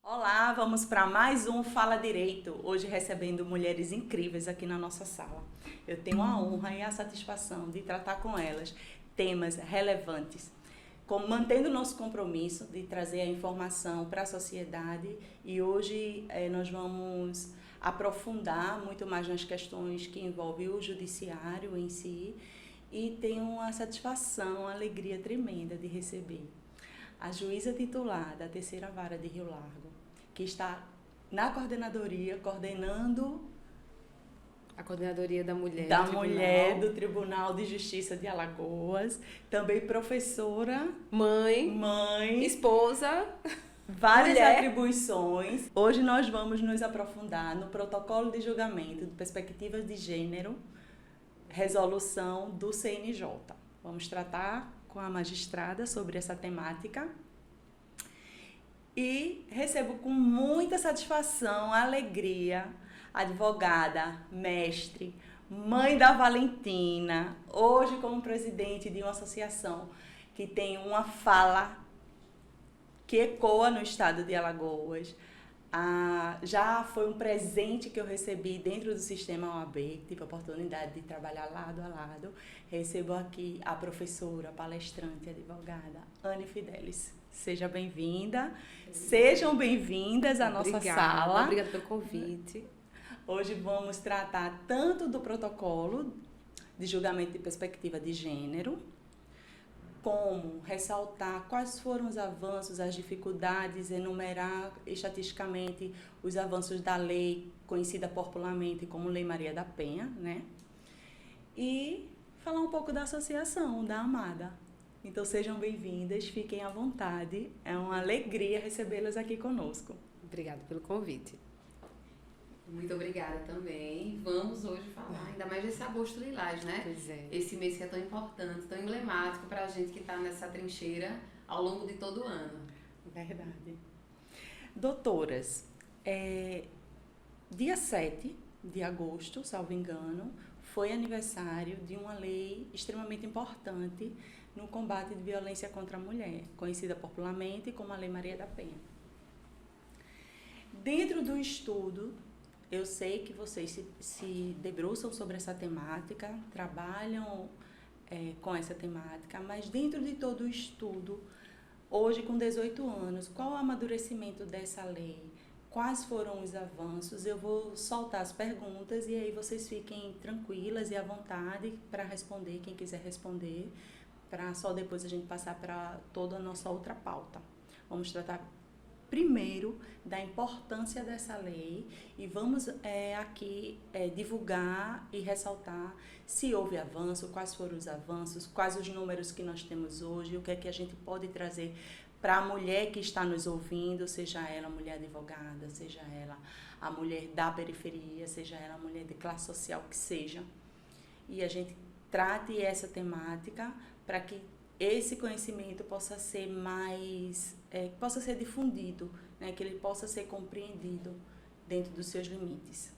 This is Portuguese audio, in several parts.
Olá, vamos para mais um Fala Direito. Hoje recebendo mulheres incríveis aqui na nossa sala. Eu tenho a honra e a satisfação de tratar com elas temas relevantes, mantendo o nosso compromisso de trazer a informação para a sociedade. E hoje nós vamos aprofundar muito mais nas questões que envolvem o judiciário em si, e tenho uma satisfação, uma alegria tremenda de receber a juíza titular da Terceira Vara de Rio Largo, que está na coordenadoria, coordenando a Coordenadoria da Mulher do Tribunal de Justiça de Alagoas, também professora, mãe, esposa, várias mulher. atribuições. Hoje nós vamos nos aprofundar no protocolo de julgamento de perspectivas de gênero, resolução do CNJ. Vamos tratar com a magistrada sobre essa temática. E recebo com muita satisfação, alegria, a advogada, mestre, mãe da Valentina, hoje como presidente de uma associação que tem uma fala que ecoa no estado de Alagoas. Já foi um presente que eu recebi dentro do sistema OAB, tive a oportunidade de trabalhar lado a lado. Recebo aqui a professora, palestrante, advogada, Anne Fidelis. Seja bem-vinda. Sejam bem-vindas à nossa sala. Obrigada pelo convite. Hoje vamos tratar tanto do protocolo de julgamento de perspectiva de gênero, como ressaltar quais foram os avanços, as dificuldades, enumerar estatisticamente os avanços da lei, conhecida popularmente como Lei Maria da Penha, né? E falar um pouco da associação, da Amada. Então sejam bem-vindas, fiquem à vontade, é uma alegria recebê-las aqui conosco. Obrigada pelo convite. Muito obrigada também. Vamos hoje falar, ainda mais desse agosto lilás, né? Pois é. Esse mês que é tão importante, tão emblemático para a gente que está nessa trincheira ao longo de todo o ano. Verdade. Doutoras, dia 7 de agosto, salvo engano, foi aniversário de uma lei extremamente importante no combate de violência contra a mulher, conhecida popularmente como a Lei Maria da Penha. Dentro do estudo, eu sei que vocês se debruçam sobre essa temática, trabalham com essa temática, mas dentro de todo o estudo, hoje com 18 anos, qual o amadurecimento dessa lei? Quais foram os avanços? Eu vou soltar as perguntas e aí vocês fiquem tranquilas e à vontade para responder, quem quiser responder, para só depois a gente passar para toda a nossa outra pauta. Vamos tratar primeiro da importância dessa lei e vamos aqui divulgar e ressaltar se houve avanço, quais foram os avanços, quais os números que nós temos hoje, o que é que a gente pode trazer para a mulher que está nos ouvindo, seja ela a mulher advogada, seja ela a mulher da periferia, seja ela a mulher de classe social que seja. E a gente trate essa temática para que esse conhecimento possa ser possa ser difundido, né? Que ele possa ser compreendido dentro dos seus limites.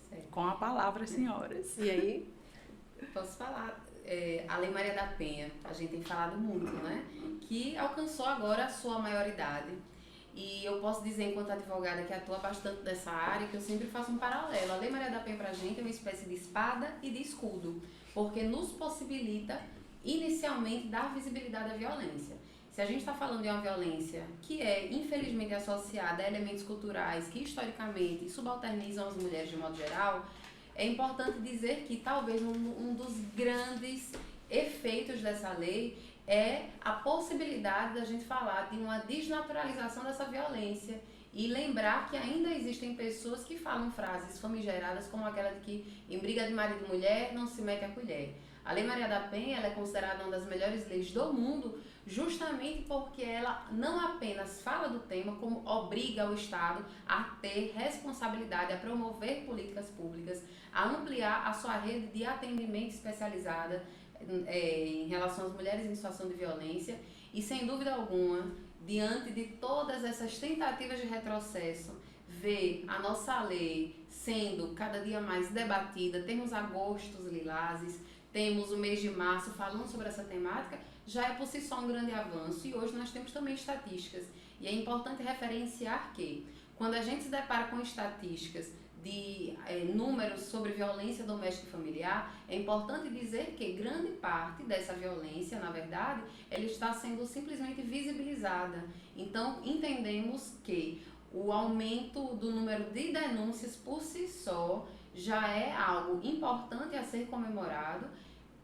Certo. Com a palavra, senhoras. E aí? Posso falar? A Lei Maria da Penha, a gente tem falado muito, né? Que alcançou agora a sua maioridade. E eu posso dizer, enquanto advogada que atua bastante nessa área, que eu sempre faço um paralelo. A Lei Maria da Penha pra gente é uma espécie de espada e de escudo, porque nos possibilita inicialmente dar visibilidade à violência. Se a gente está falando de uma violência que é infelizmente associada a elementos culturais que historicamente subalternizam as mulheres de modo geral, é importante dizer que talvez um dos grandes efeitos dessa lei é a possibilidade da gente falar de uma desnaturalização dessa violência e lembrar que ainda existem pessoas que falam frases famigeradas como aquela de que em briga de marido e mulher não se mete a colher. A Lei Maria da Penha ela é considerada uma das melhores leis do mundo justamente porque ela não apenas fala do tema, como obriga o Estado a ter responsabilidade, a promover políticas públicas, a ampliar a sua rede de atendimento especializada em relação às mulheres em situação de violência e, sem dúvida alguma, diante de todas essas tentativas de retrocesso, ver a nossa lei sendo cada dia mais debatida, temos agostos lilazes, temos o mês de março falando sobre essa temática, já é por si só um grande avanço. E hoje nós temos também estatísticas E é importante referenciar que, quando a gente se depara com estatísticas de números sobre violência doméstica e familiar, é importante dizer que grande parte dessa violência, na verdade, ela está sendo simplesmente visibilizada. Então, entendemos que o aumento do número de denúncias por si só já é algo importante a ser comemorado,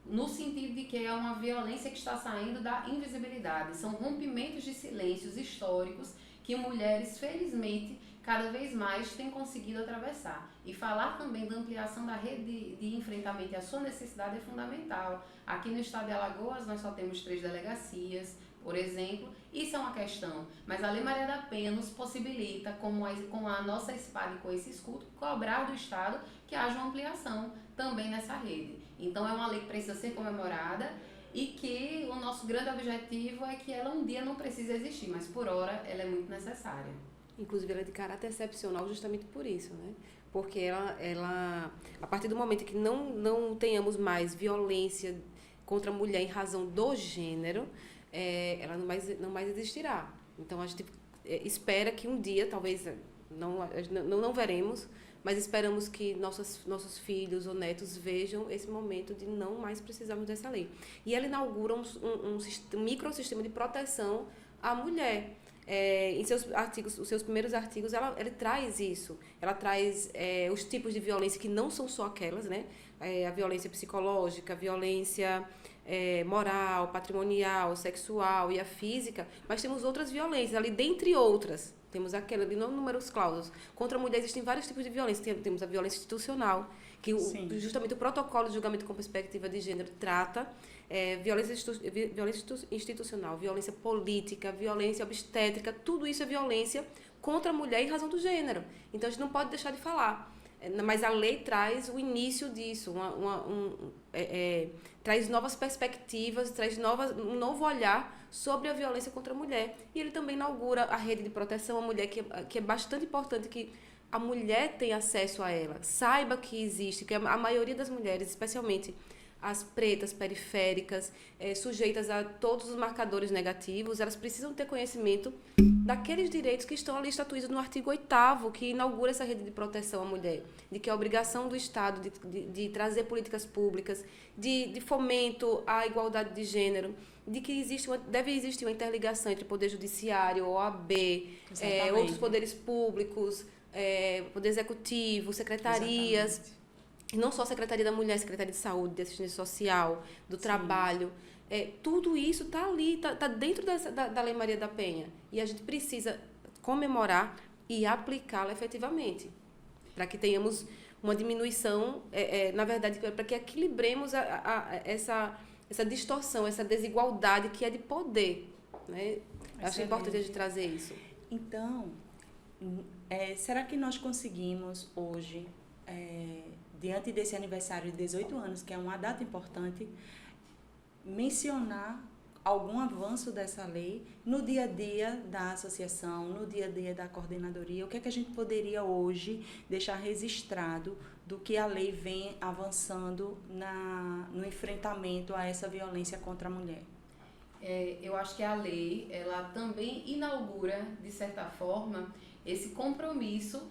no sentido de que é uma violência que está saindo da invisibilidade. São rompimentos de silêncios históricos que mulheres, felizmente, cada vez mais têm conseguido atravessar. E falar também da ampliação da rede de enfrentamento e a sua necessidade é fundamental. Aqui no estado de Alagoas nós só temos 3 delegacias, por exemplo. Isso é uma questão, mas a Lei Maria da Penha nos possibilita, com a nossa espada e com esse escudo, cobrar do Estado que haja uma ampliação também nessa rede. Então é uma lei que precisa ser comemorada e que o nosso grande objetivo é que ela um dia não precise existir, mas por hora ela é muito necessária. Inclusive ela é de caráter excepcional justamente por isso, né? Porque ela a partir do momento que não tenhamos mais violência contra a mulher em razão do gênero, ela não mais existirá. Então a gente espera que um dia, talvez não veremos, mas esperamos que nossos filhos ou netos vejam esse momento de não mais precisarmos dessa lei. E ela inaugura um microsistema de proteção à mulher. Em os seus primeiros artigos, ela traz isso. Ela traz os tipos de violência que não são só aquelas, né? A violência psicológica, a violência moral, patrimonial, sexual e a física, mas temos outras violências ali, dentre outras. Temos aquela ali, não números clausos. Contra a mulher existem vários tipos de violência. Temos a violência institucional, que justamente o protocolo de julgamento com perspectiva de gênero trata. Violência institucional, violência política, violência obstétrica, tudo isso é violência contra a mulher em razão do gênero. Então a gente não pode deixar de falar. Mas a lei traz o início disso, traz novas perspectivas, traz um novo olhar sobre a violência contra a mulher. E ele também inaugura a rede de proteção à mulher, que é bastante importante que a mulher tenha acesso a ela, saiba que existe, que a maioria das mulheres, especialmente as pretas, periféricas, sujeitas a todos os marcadores negativos, elas precisam ter conhecimento daqueles direitos que estão ali estatuídos no artigo 8º, que inaugura essa rede de proteção à mulher, de que é a obrigação do Estado de trazer políticas públicas, de fomento à igualdade de gênero, de que deve existir uma interligação entre o Poder Judiciário, OAB, outros poderes públicos, Poder Executivo, secretarias. Exatamente. Não só a Secretaria da Mulher, a Secretaria de Saúde, de Assistência Social, do Trabalho. Tudo isso está ali, está dentro da Lei Maria da Penha. E a gente precisa comemorar e aplicá-la efetivamente, para que tenhamos uma diminuição, na verdade, para que equilibremos essa distorção, essa desigualdade que é de poder. Né? Acho importante a gente trazer isso. Então, será que nós conseguimos hoje, diante desse aniversário de 18 anos, que é uma data importante, mencionar algum avanço dessa lei no dia a dia da associação, no dia a dia da coordenadoria? O que é que a gente poderia hoje deixar registrado do que a lei vem avançando no enfrentamento a essa violência contra a mulher? Eu acho que a lei, ela também inaugura, de certa forma, esse compromisso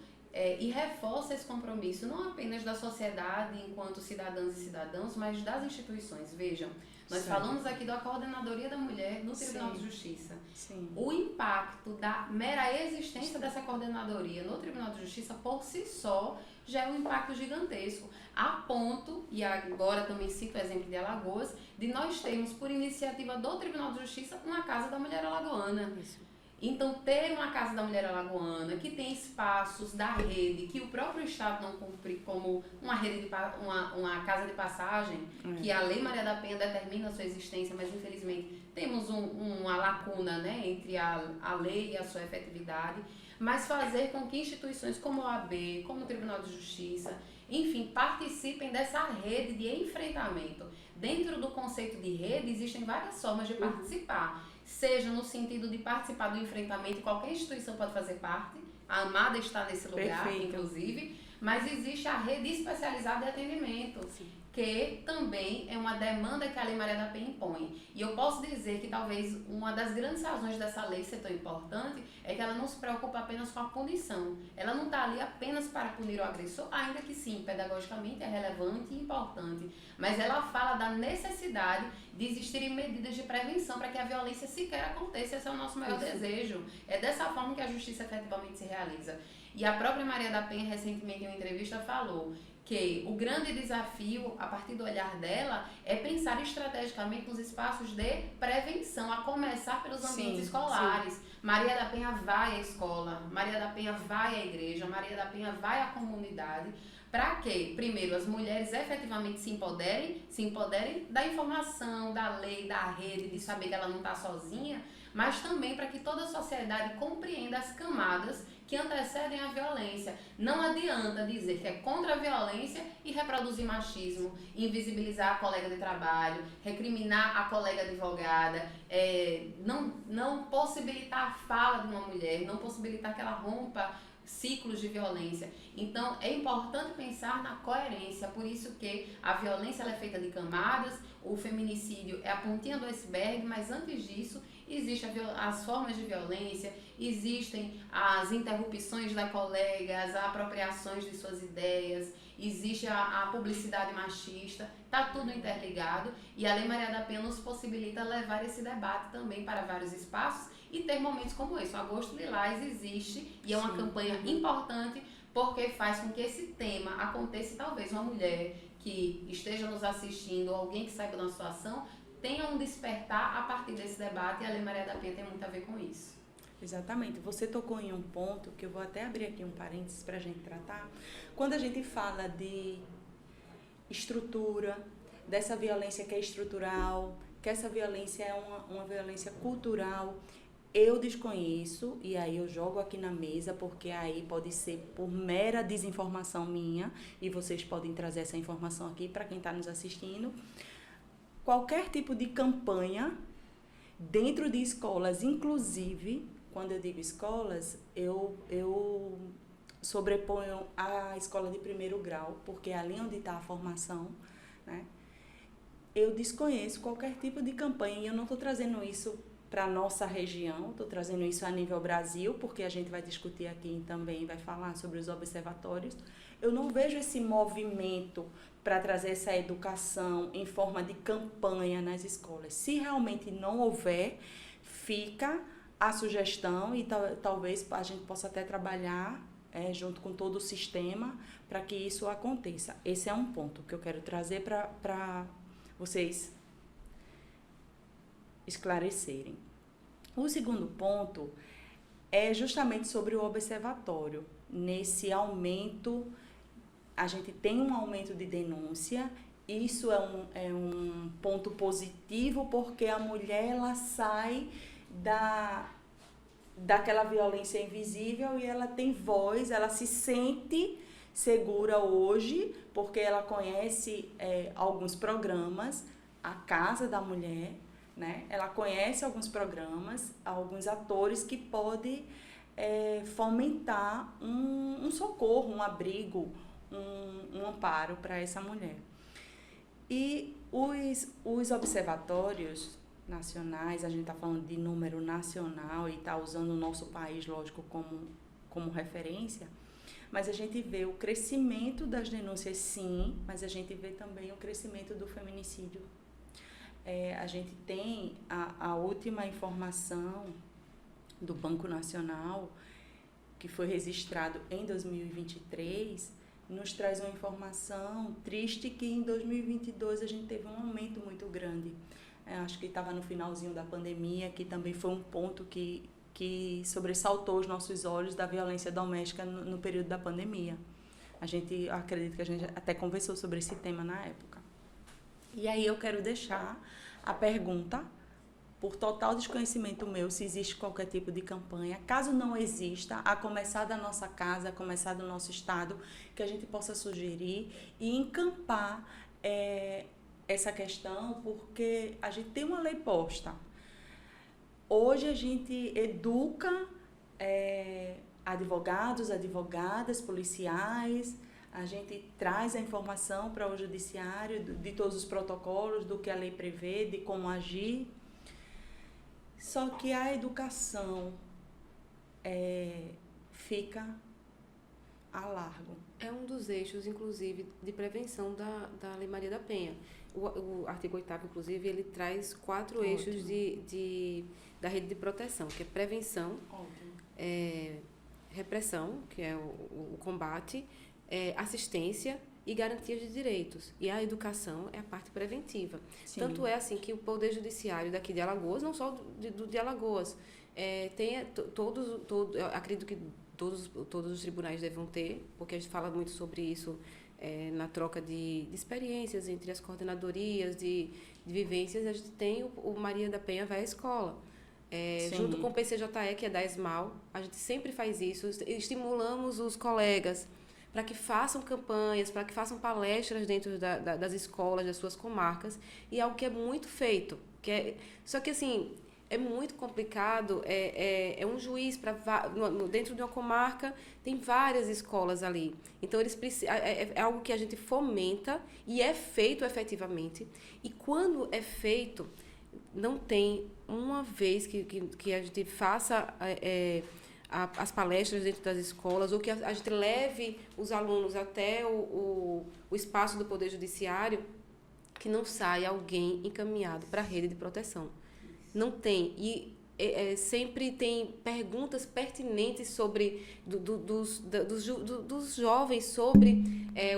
e reforça esse compromisso não apenas da sociedade enquanto cidadãs e cidadãos, mas das instituições. Vejam, nós falamos aqui da Coordenadoria da Mulher no Tribunal de Justiça. Sim. O impacto da mera existência dessa coordenadoria no Tribunal de Justiça, por si só, já é um impacto gigantesco. A ponto, e agora também cito o exemplo de Alagoas, de nós termos, por iniciativa do Tribunal de Justiça, uma Casa da Mulher Alagoana. Isso. Então, ter uma Casa da Mulher Alagoana, que tem espaços da rede, que o próprio Estado não cumpre como uma uma casa de passagem, que a Lei Maria da Penha determina a sua existência, mas infelizmente temos uma lacuna, né, entre a lei e a sua efetividade, mas fazer com que instituições como a OAB, como o Tribunal de Justiça, enfim, participem dessa rede de enfrentamento. Dentro do conceito de rede, existem várias formas de participar. Seja no sentido de participar do enfrentamento, qualquer instituição pode fazer parte, a Amada está nesse lugar, inclusive, mas existe a rede especializada de atendimento. Sim. que também é uma demanda que a Lei Maria da Penha impõe. E eu posso dizer que talvez uma das grandes razões dessa lei ser tão importante é que ela não se preocupa apenas com a punição. Ela não está ali apenas para punir o agressor, ainda que sim, pedagogicamente é relevante e importante, mas ela fala da necessidade de existirem medidas de prevenção para que a violência sequer aconteça. Esse é o nosso maior desejo. É dessa forma que a justiça efetivamente se realiza. E a própria Maria da Penha, recentemente em uma entrevista, falou que o grande desafio, a partir do olhar dela, é pensar estrategicamente nos espaços de prevenção, a começar pelos ambientes escolares. Sim. Maria da Penha vai à escola, Maria da Penha vai à igreja, Maria da Penha vai à comunidade, para que, primeiro, as mulheres efetivamente se empoderem da informação, da lei, da rede, de saber que ela não está sozinha, mas também para que toda a sociedade compreenda as camadas que antecedem a violência. Não adianta dizer que é contra a violência e reproduzir machismo, invisibilizar a colega de trabalho, recriminar a colega advogada, não possibilitar a fala de uma mulher, não possibilitar que ela rompa ciclos de violência. Então, é importante pensar na coerência, por isso que a violência ela é feita de camadas, o feminicídio é a pontinha do iceberg, mas antes disso, existem as formas de violência, existem as interrupções da colega, as apropriações de suas ideias, existe a publicidade machista, está tudo interligado e a Lei Maria da Penha nos possibilita levar esse debate também para vários espaços e ter momentos como esse. O Agosto Lilás existe e é uma campanha importante porque faz com que esse tema aconteça e talvez uma mulher que esteja nos assistindo ou alguém que saiba da situação tenha um despertar a partir desse debate e a Lei Maria da Penha tem muito a ver com isso. Exatamente. Você tocou em um ponto que eu vou até abrir aqui um parênteses para a gente tratar. Quando a gente fala de estrutura, dessa violência que é estrutural, que essa violência é uma violência cultural, eu desconheço, e aí eu jogo aqui na mesa, porque aí pode ser por mera desinformação minha, e vocês podem trazer essa informação aqui para quem está nos assistindo. Qualquer tipo de campanha dentro de escolas, inclusive, quando eu digo escolas, eu sobreponho a escola de primeiro grau, porque é ali onde está a formação, né? Eu desconheço qualquer tipo de campanha, e eu não estou trazendo isso para a nossa região, estou trazendo isso a nível Brasil, porque a gente vai discutir aqui também, vai falar sobre os observatórios. Eu não vejo esse movimento para trazer essa educação em forma de campanha nas escolas. Se realmente não houver, fica a sugestão e talvez a gente possa até trabalhar junto com todo o sistema para que isso aconteça. Esse é um ponto que eu quero trazer para vocês esclarecerem. O segundo ponto é justamente sobre o observatório. Nesse aumento, a gente tem um aumento de denúncia. Isso é um ponto positivo, porque a mulher ela sai daquela violência invisível e ela tem voz, ela se sente segura hoje, porque ela conhece alguns programas, a Casa da Mulher, né? Ela conhece alguns programas, alguns atores que podem fomentar um socorro, um abrigo, um amparo para essa mulher. E os observatórios nacionais, a gente está falando de número nacional e está usando o nosso país, lógico, como referência, mas a gente vê o crescimento das denúncias, sim, mas a gente vê também o crescimento do feminicídio. A gente tem a última informação do Banco Nacional, que foi registrado em 2023, nos traz uma informação triste que em 2022 a gente teve um aumento muito grande. Acho que estava no finalzinho da pandemia, que também foi um ponto que sobressaltou os nossos olhos da violência doméstica no período da pandemia. Acredito que a gente até conversou sobre esse tema na época. E aí eu quero deixar a pergunta, por total desconhecimento meu, se existe qualquer tipo de campanha. Caso não exista, a começar da nossa casa, a começar do nosso estado, que a gente possa sugerir e encampar essa questão, porque a gente tem uma lei posta. Hoje a gente educa advogados, advogadas, policiais, A gente traz a informação para o judiciário de todos os protocolos, do que a lei prevê, de como agir. Só que a educação fica a largo. É um dos eixos, inclusive, de prevenção da Lei Maria da Penha. O artigo 8º, inclusive, ele traz 4 Ótimo. eixos da rede de proteção, que é prevenção, repressão, que é o combate, assistência e garantias de direitos. E a educação é a parte preventiva. Sim. Tanto é assim que o Poder Judiciário daqui de Alagoas, não só de Alagoas, eu acredito que todos os tribunais devem ter, porque a gente fala muito sobre isso na troca de experiências entre as coordenadorias, de vivências. A gente tem o Maria da Penha vai à escola. Junto com o PCJE, que é da ESMAL, a gente sempre faz isso, estimulamos os colegas para que façam campanhas, para que façam palestras dentro das escolas, das suas comarcas, e é algo que é muito feito. Só que, assim, é muito complicado, é um juiz, dentro de uma comarca, tem várias escolas ali. Então, é algo que a gente fomenta e é feito efetivamente. E quando é feito, não tem uma vez que a gente faça as palestras dentro das escolas, ou que a gente leve os alunos até o espaço do Poder Judiciário, que não saia alguém encaminhado para a rede de proteção. Não tem. E sempre tem perguntas pertinentes sobre dos jovens sobre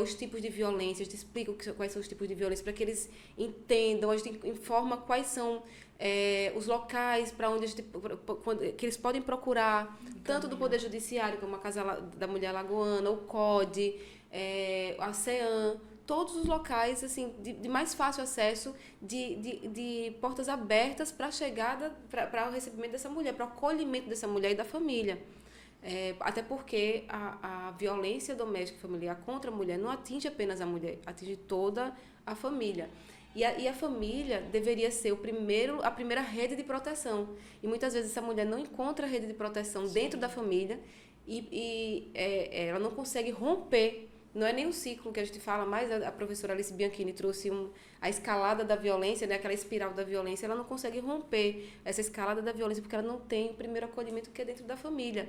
os tipos de violência. A gente explica quais são os tipos de violência para que eles entendam. A gente informa quais são os locais para onde que eles podem procurar, tanto do Poder Judiciário, como a Casa da Mulher Alagoana, o CODE, a CEAM, todos os locais assim, de mais fácil acesso, de portas abertas para a chegada, para o recebimento dessa mulher, para o acolhimento dessa mulher e da família. Até porque a violência doméstica e familiar contra a mulher não atinge apenas a mulher, atinge toda a família. E a família deveria ser a primeira rede de proteção. E muitas vezes essa mulher não encontra a rede de proteção dentro da família e ela não consegue romper. Não é nem o ciclo que a gente fala, mas a professora Alice Bianchini trouxe a escalada da violência, né, aquela espiral da violência. Ela não consegue romper essa escalada da violência porque ela não tem o primeiro acolhimento que é dentro da família.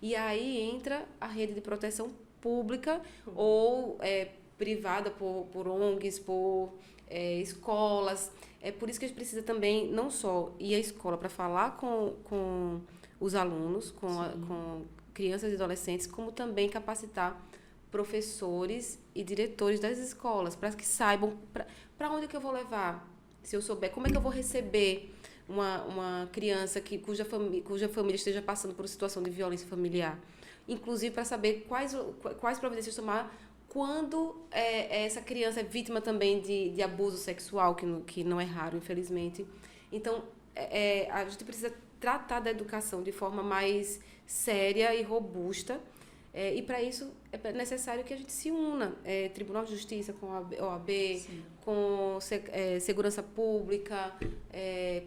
E aí entra a rede de proteção pública ou privada por ONGs, por escolas. É por isso que a gente precisa também não só ir à escola para falar com os alunos, com crianças e adolescentes, como também capacitar professores e diretores das escolas, para que saibam para onde é que eu vou levar, se eu souber, como é que eu vou receber uma criança cuja família esteja passando por uma situação de violência familiar. Inclusive para saber quais providências tomar quando essa criança é vítima também de abuso sexual, que não é raro, infelizmente. Então, a gente precisa tratar da educação de forma mais séria e robusta. E para isso é necessário que a gente se una, Tribunal de Justiça com a OAB, sim, com segurança pública,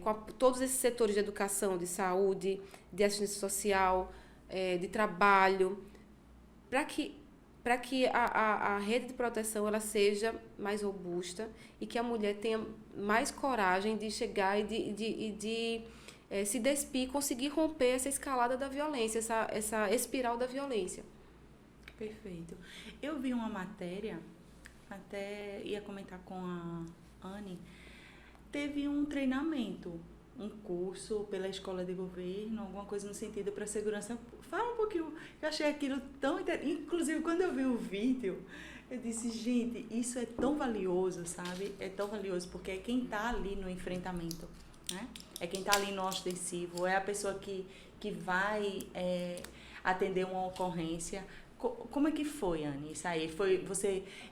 com todos esses setores de educação, de saúde, de assistência social, de trabalho, para que a rede de proteção ela seja mais robusta e que a mulher tenha mais coragem de chegar e de se despir, conseguir romper essa escalada da violência, essa espiral da violência. Perfeito. Eu vi uma matéria, até ia comentar com a Anne, teve um treinamento, um curso pela escola de governo, alguma coisa no sentido para segurança. Fala um pouquinho, eu achei aquilo tão interessante. Inclusive, quando eu vi o vídeo, eu disse, gente, isso é tão valioso, sabe? É tão valioso, porque é quem está ali no enfrentamento, né? É quem está ali no ostensivo, é a pessoa que vai atender uma ocorrência. Como é que foi, Anne, isso aí?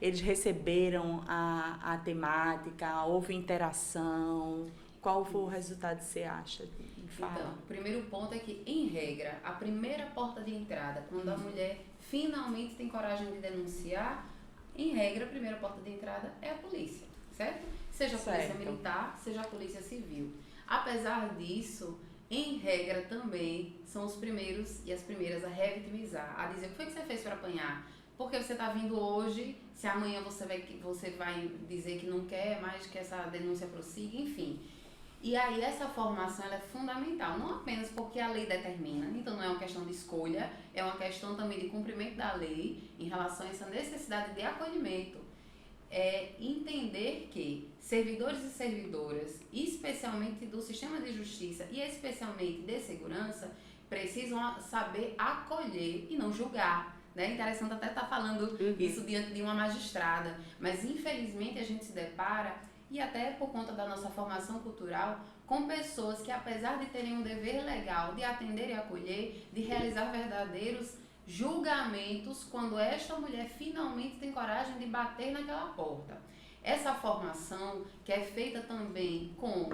Eles receberam a temática, houve interação? Qual foi o resultado que você acha? Então, o primeiro ponto é que, em regra, a primeira porta de entrada, quando a mulher finalmente tem coragem de denunciar, em regra, a primeira porta de entrada é a polícia, certo? Seja a polícia militar, seja a polícia civil. Apesar disso, em regra também, são os primeiros e as primeiras a revitimizar, a dizer o que foi que você fez para apanhar, porque você está vindo hoje, se amanhã você vai dizer que não quer mais que essa denúncia prossiga, enfim. E aí essa formação ela é fundamental, não apenas porque a lei determina, então não é uma questão de escolha, é uma questão também de cumprimento da lei em relação a essa necessidade de acolhimento. É entender que servidores e servidoras, especialmente do sistema de justiça e especialmente de segurança, precisam saber acolher e não julgar. Né? Interessante até estar falando isso diante de uma magistrada, mas infelizmente a gente se depara, e até por conta da nossa formação cultural, com pessoas que apesar de terem um dever legal de atender e acolher, de realizar verdadeiros julgamentos quando esta mulher finalmente tem coragem de bater naquela porta. Essa formação, que é feita também com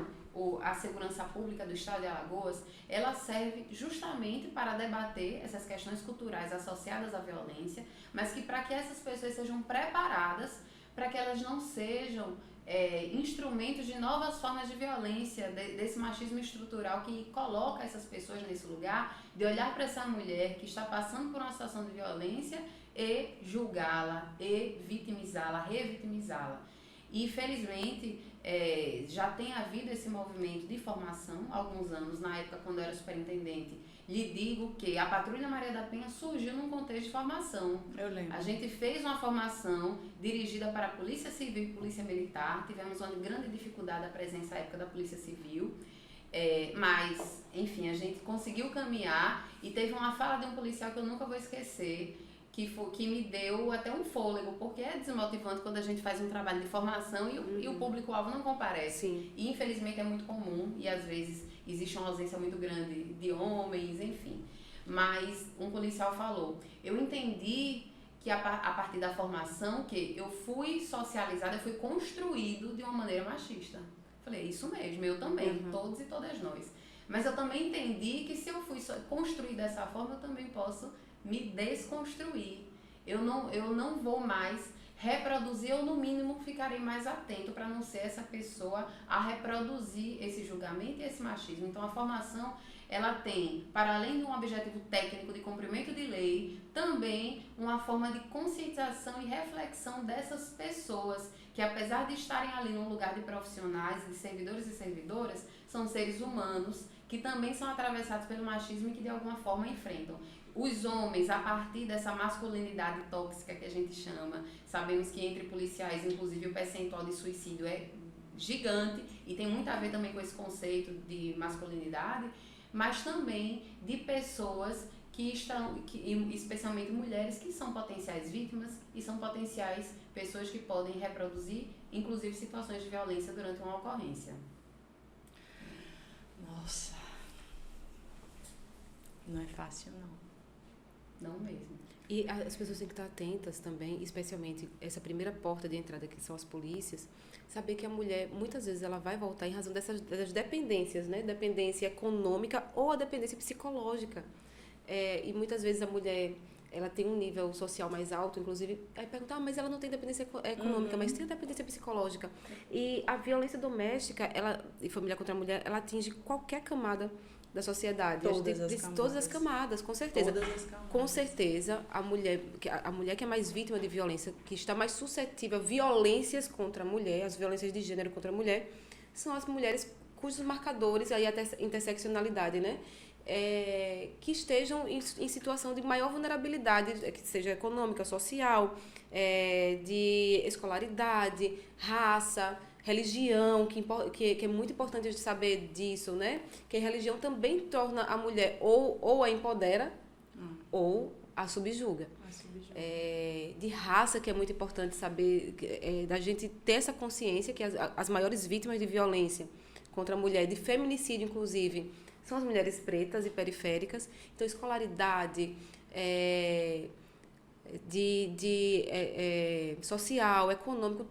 a Segurança Pública do Estado de Alagoas, ela serve justamente para debater essas questões culturais associadas à violência, mas que para que essas pessoas sejam preparadas, para que elas não sejam instrumentos de novas formas de violência, desse machismo estrutural que coloca essas pessoas nesse lugar, de olhar para essa mulher que está passando por uma situação de violência e julgá-la, e vitimizá-la, revitimizá-la. E felizmente já tem havido esse movimento de formação há alguns anos. Na época, quando eu era superintendente, lhe digo que a Patrulha Maria da Penha surgiu num contexto de formação. Eu lembro. A gente fez uma formação dirigida para a Polícia Civil e Polícia Militar. Tivemos uma grande dificuldade da presença à época da Polícia Civil. Mas, enfim, a gente conseguiu caminhar e teve uma fala de um policial que eu nunca vou esquecer, que me deu até um fôlego, porque é desmotivante quando a gente faz um trabalho de formação e o público-alvo não comparece. Sim. E infelizmente é muito comum e às vezes existe uma ausência muito grande de homens, enfim. Mas um policial falou, eu entendi que a partir da formação que eu fui socializada, eu fui construído de uma maneira machista. Falei, isso mesmo, eu também, todos e todas nós. Mas eu também entendi que se eu fui construída dessa forma, eu também posso me desconstruir. Eu não vou mais reproduzir, ou no mínimo ficarei mais atento para não ser essa pessoa a reproduzir esse julgamento e esse machismo. Então a formação, ela tem, para além de um objetivo técnico de cumprimento de lei, também uma forma de conscientização e reflexão dessas pessoas que, apesar de estarem ali num lugar de profissionais, de servidores e servidoras, são seres humanos que também são atravessados pelo machismo e que de alguma forma enfrentam. Os homens, a partir dessa masculinidade tóxica que a gente chama, sabemos que entre policiais, inclusive, o percentual de suicídio é gigante e tem muito a ver também com esse conceito de masculinidade, mas também de pessoas que estão, especialmente mulheres, que são potenciais vítimas e são potenciais pessoas que podem reproduzir, inclusive, situações de violência durante uma ocorrência. Nossa, não é fácil, não. Não mesmo. E as pessoas têm que estar atentas também, especialmente essa primeira porta de entrada que são as polícias, saber que a mulher, muitas vezes, ela vai voltar em razão das dependências, né? Dependência econômica ou a dependência psicológica. E muitas vezes a mulher, ela tem um nível social mais alto, inclusive, aí pergunta, mas ela não tem dependência econômica, mas tem a dependência psicológica. E a violência doméstica, e família contra a mulher, ela atinge qualquer camada da sociedade. Todas as camadas, com certeza. Todas as camadas. Com certeza, a mulher que é mais vítima de violência, que está mais suscetível a violências contra a mulher, as violências de gênero contra a mulher, são as mulheres cujos marcadores, aí até interseccionalidade, né? Que estejam em situação de maior vulnerabilidade, que seja econômica, social, de escolaridade, raça, religião, que é muito importante a gente saber disso, né? Que a religião também torna a mulher ou a empodera ou a subjuga. De raça, que é muito importante saber, da gente ter essa consciência que as maiores vítimas de violência contra a mulher, de feminicídio, inclusive, são as mulheres pretas e periféricas. Então, escolaridade, social, econômico,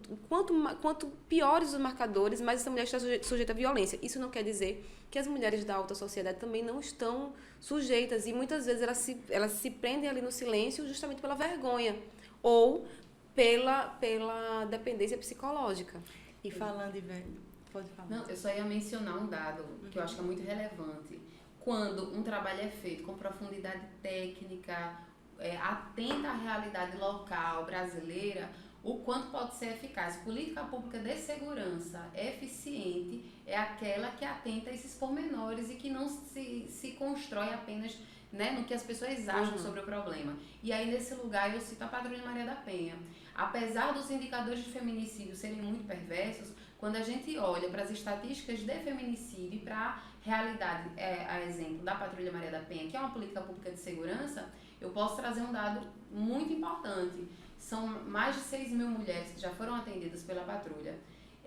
quanto piores os marcadores, mais essa mulher está sujeita à violência. Isso não quer dizer que as mulheres da alta sociedade também não estão sujeitas, e muitas vezes elas se prendem ali no silêncio justamente pela vergonha ou pela dependência psicológica. E falando, velho, pode falar. Não, eu só ia mencionar um dado que eu acho que é muito relevante. Quando um trabalho é feito com profundidade técnica, atenta à realidade local brasileira, o quanto pode ser eficaz. Política pública de segurança eficiente é aquela que atenta a esses pormenores e que não se constrói apenas, né, no que as pessoas acham sobre o problema. E aí, nesse lugar, eu cito a Patrulha Maria da Penha. Apesar dos indicadores de feminicídio serem muito perversos, quando a gente olha para as estatísticas de feminicídio e para a realidade, a exemplo da Patrulha Maria da Penha, que é uma política pública de segurança, eu posso trazer um dado muito importante. São mais de 6 mil mulheres que já foram atendidas pela patrulha.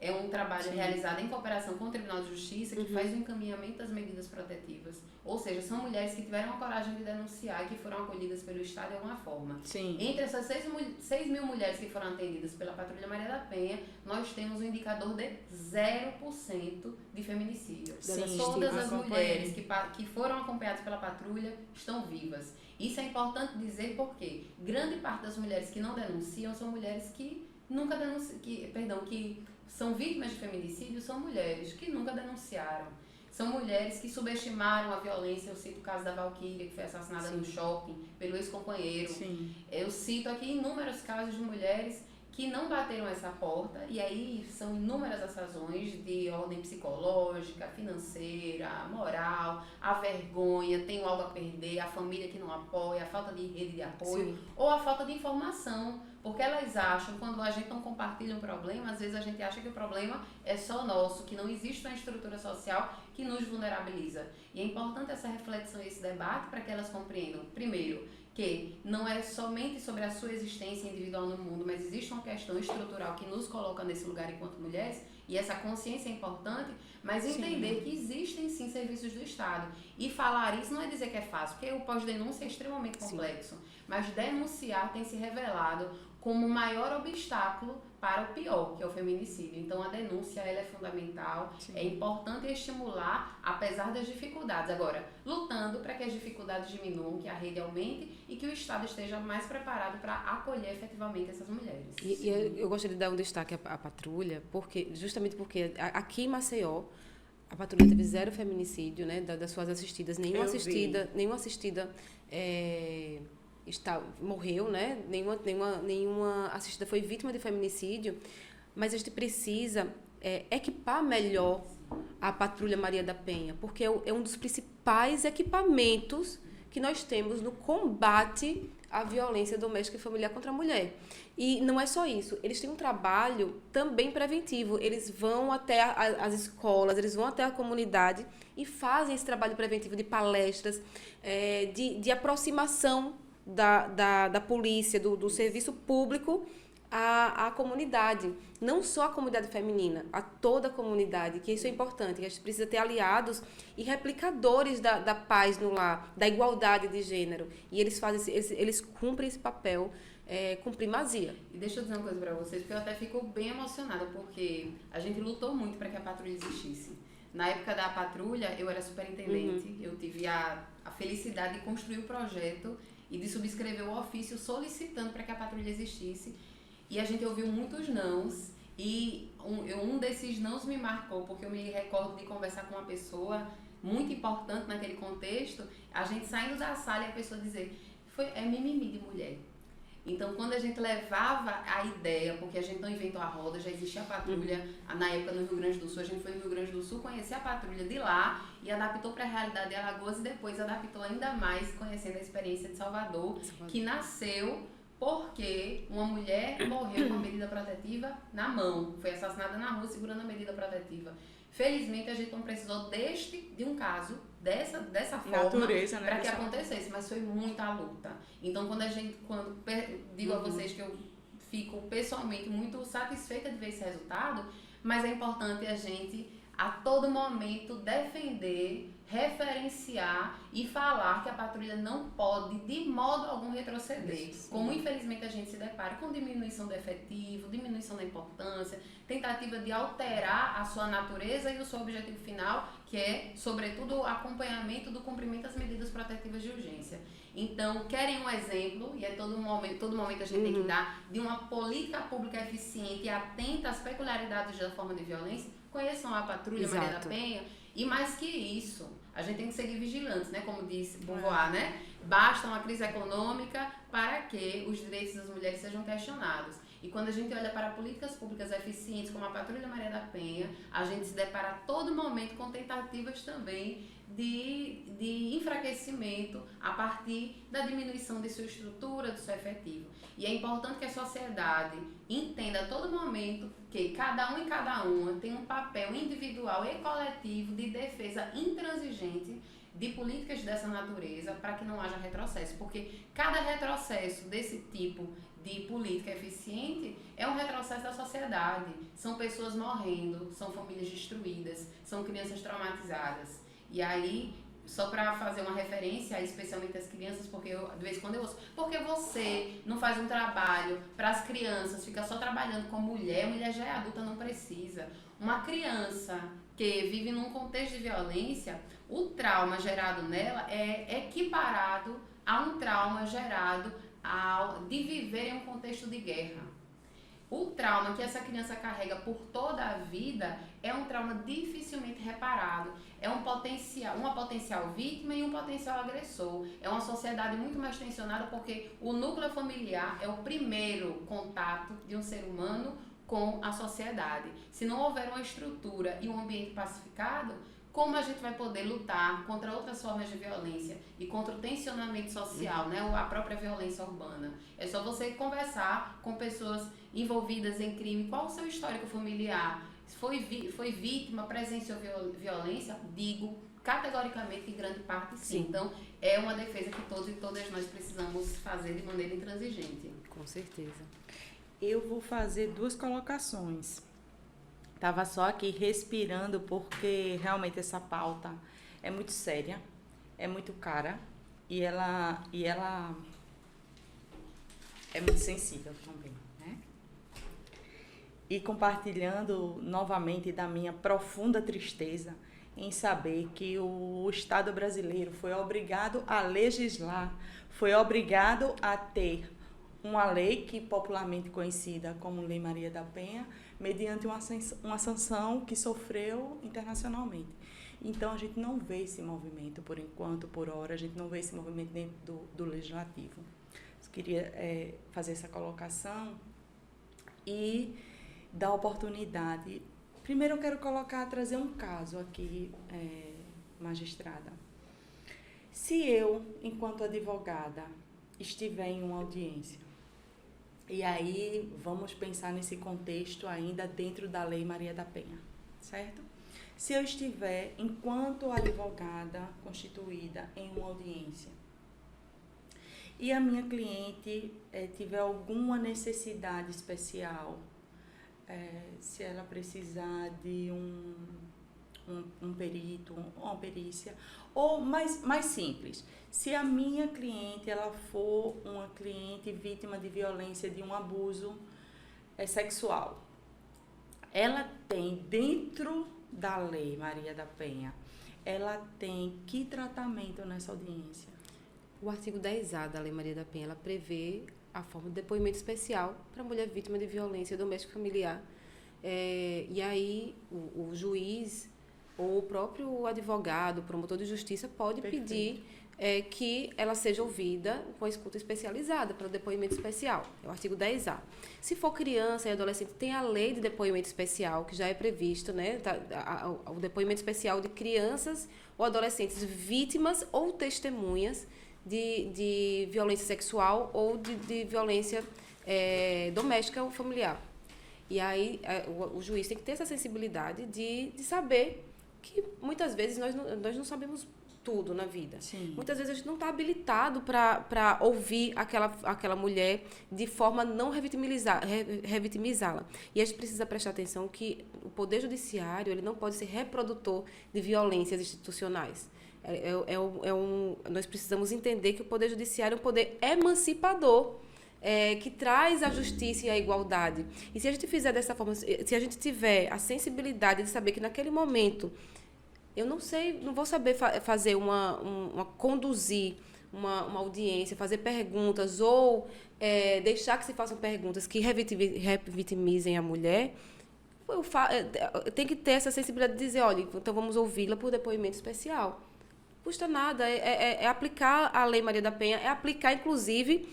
É um trabalho realizado em cooperação com o Tribunal de Justiça que faz o encaminhamento das medidas protetivas. Ou seja, são mulheres que tiveram a coragem de denunciar e que foram acolhidas pelo Estado de alguma forma. Sim. Entre essas 6 mil mulheres que foram atendidas pela Patrulha Maria da Penha, nós temos um indicador de 0% de feminicídio. Sim, todas as mulheres que foram acompanhadas pela patrulha estão vivas. Isso é importante dizer porque grande parte das mulheres que não denunciam são mulheres que nunca denunciam, que são vítimas de feminicídio, são mulheres que nunca denunciaram. São mulheres que subestimaram a violência. Eu cito o caso da Valquíria, que foi assassinada no shopping pelo ex-companheiro. Eu cito aqui inúmeros casos de mulheres que não bateram essa porta, e aí são inúmeras as razões de ordem psicológica, financeira, moral, a vergonha, tenho algo a perder, a família que não apoia, a falta de rede de apoio, ou a falta de informação, porque elas acham, quando a gente não compartilha um problema, às vezes a gente acha que o problema é só nosso, que não existe uma estrutura social que nos vulnerabiliza. E é importante essa reflexão e esse debate para que elas compreendam, primeiro, que não é somente sobre a sua existência individual no mundo, mas existe uma questão estrutural que nos coloca nesse lugar enquanto mulheres, e essa consciência é importante, mas entender que existem sim serviços do Estado. E falar isso não é dizer que é fácil, porque o pós-denúncia é extremamente complexo, mas denunciar tem se revelado como o maior obstáculo para o pior, que é o feminicídio. Então, a denúncia ela é fundamental, é importante estimular, apesar das dificuldades. Agora, lutando para que as dificuldades diminuam, que a rede aumente e que o Estado esteja mais preparado para acolher efetivamente essas mulheres. E eu gostaria de dar um destaque à patrulha, justamente porque aqui em Maceió, a patrulha teve 0 feminicídio, né, das suas assistidas, nenhuma assistida morreu, né? Nenhuma assistida foi vítima de feminicídio, mas a gente precisa equipar melhor a Patrulha Maria da Penha, porque é um dos principais equipamentos que nós temos no combate à violência doméstica e familiar contra a mulher. E não é só isso, eles têm um trabalho também preventivo, eles vão até as escolas, eles vão até a comunidade e fazem esse trabalho preventivo de palestras, de aproximação da polícia, do serviço público à comunidade. Não só a comunidade feminina, a toda a comunidade, que isso é importante. A gente precisa ter aliados e replicadores da paz no lar, da igualdade de gênero. E eles cumprem esse papel com primazia. E deixa eu dizer uma coisa para vocês, porque eu até fico bem emocionada, porque a gente lutou muito para que a patrulha existisse. Na época da patrulha, eu era superintendente, eu tive a felicidade de construir o projeto e de subscrever o ofício solicitando para que a patrulha existisse. E a gente ouviu muitos nãos, e um desses nãos me marcou, porque eu me recordo de conversar com uma pessoa muito importante naquele contexto, a gente saindo da sala e a pessoa dizer, é mimimi de mulher. Então, quando a gente levava a ideia, porque a gente não inventou a roda, já existia a patrulha, na época no Rio Grande do Sul, a gente foi no Rio Grande do Sul conhecer a patrulha de lá e adaptou para a realidade de Alagoas e depois adaptou ainda mais conhecendo a experiência de Salvador, que nasceu porque uma mulher morreu com a medida protetiva na mão, foi assassinada na rua segurando a medida protetiva. Felizmente, a gente não precisou de um caso dessa forma para que acontecesse, mas foi muita luta. Então, quando digo a vocês que eu fico pessoalmente muito satisfeita de ver esse resultado, mas é importante a gente, a todo momento, defender, referenciar e falar que a patrulha não pode, de modo algum, retroceder. Como, infelizmente, a gente se depara com diminuição do efetivo, diminuição da importância, tentativa de alterar a sua natureza e o seu objetivo final, que é, sobretudo, o acompanhamento do cumprimento das medidas protetivas de urgência. Então, querem um exemplo, e todo momento a gente tem que dar, de uma política pública eficiente e atenta às peculiaridades da forma de violência? Conheçam a Patrulha Maria da Penha E mais que isso, a gente tem que seguir vigilantes, né? Como disse Beauvoir, né? Basta uma crise econômica para que os direitos das mulheres sejam questionados. E quando a gente olha para políticas públicas eficientes, como a Patrulha Maria da Penha, a gente se depara a todo momento com tentativas também de enfraquecimento a partir da diminuição de sua estrutura, do seu efetivo. E é importante que a sociedade entenda a todo momento que cada um e cada uma tem um papel individual e coletivo de defesa intransigente de políticas dessa natureza para que não haja retrocesso. Porque cada retrocesso desse tipo de política eficiente é um retrocesso da sociedade. São pessoas morrendo, são famílias destruídas, são crianças traumatizadas. E aí, só para fazer uma referência, especialmente às crianças, porque de vez em quando eu ouço, porque você não faz um trabalho para as crianças, fica só trabalhando com mulher já é adulta, não precisa. Uma criança que vive num contexto de violência, o trauma gerado nela é equiparado a um trauma gerado de viver em um contexto de guerra. O trauma que essa criança carrega por toda a vida é um trauma dificilmente reparado. É uma potencial vítima e um potencial agressor. É uma sociedade muito mais tensionada porque o núcleo familiar é o primeiro contato de um ser humano com a sociedade. Se não houver uma estrutura e um ambiente pacificado, como a gente vai poder lutar contra outras formas de violência e contra o tensionamento social, né? A própria violência urbana? É só você conversar com pessoas envolvidas em crime. Qual o seu histórico familiar? Foi vítima, presenciou violência? Digo categoricamente que grande parte sim. Então, é uma defesa que todos e todas nós precisamos fazer de maneira intransigente. Com certeza. Eu vou fazer 2 colocações. Estava só aqui respirando porque realmente essa pauta é muito séria, é muito cara e ela é muito sensível também, né? E compartilhando novamente da minha profunda tristeza em saber que o Estado brasileiro foi obrigado a legislar, foi obrigado a ter uma lei que popularmente conhecida como Lei Maria da Penha, mediante uma sanção que sofreu internacionalmente. Então, a gente não vê esse movimento, por enquanto, por hora, a gente não vê esse movimento dentro do Legislativo. Eu queria fazer essa colocação e dar oportunidade. Primeiro, eu quero trazer um caso aqui, magistrada. Se eu, enquanto advogada, estiver em uma audiência, e aí vamos pensar nesse contexto ainda dentro da Lei Maria da Penha, certo? Se eu estiver, enquanto advogada constituída em uma audiência, e a minha cliente tiver alguma necessidade especial, se ela precisar de um perito, uma perícia, ou mais simples, se a minha cliente ela for uma cliente vítima de violência, de um abuso sexual, ela tem, dentro da Lei Maria da Penha, ela tem que tratamento nessa audiência? O artigo 10A da Lei Maria da Penha, ela prevê a forma de depoimento especial para mulher vítima de violência doméstica familiar. E aí o juiz ou o próprio advogado, promotor de justiça, pode pedir que ela seja ouvida com a escuta especializada para o depoimento especial. É o artigo 10A. Se for criança e adolescente, tem a lei de depoimento especial, que já é previsto, né? O depoimento especial de crianças ou adolescentes vítimas ou testemunhas de violência sexual ou de violência doméstica ou familiar. E aí o juiz tem que ter essa sensibilidade de saber que muitas vezes nós não sabemos tudo na vida. Sim. Muitas vezes a gente não está habilitado para ouvir aquela mulher de forma a não revitimizá-la. E a gente precisa prestar atenção que o Poder Judiciário ele não pode ser reprodutor de violências institucionais. Nós precisamos entender que o Poder Judiciário é um poder emancipador, que traz a justiça e a igualdade. E se a gente fizer dessa forma, se a gente tiver a sensibilidade de saber que naquele momento eu não vou saber fazer conduzir uma audiência, fazer perguntas ou deixar que se façam perguntas que revitimizem a mulher, tem que ter essa sensibilidade de dizer, olha, então vamos ouvi-la por depoimento especial. Não custa nada, é aplicar a Lei Maria da Penha, é aplicar, inclusive,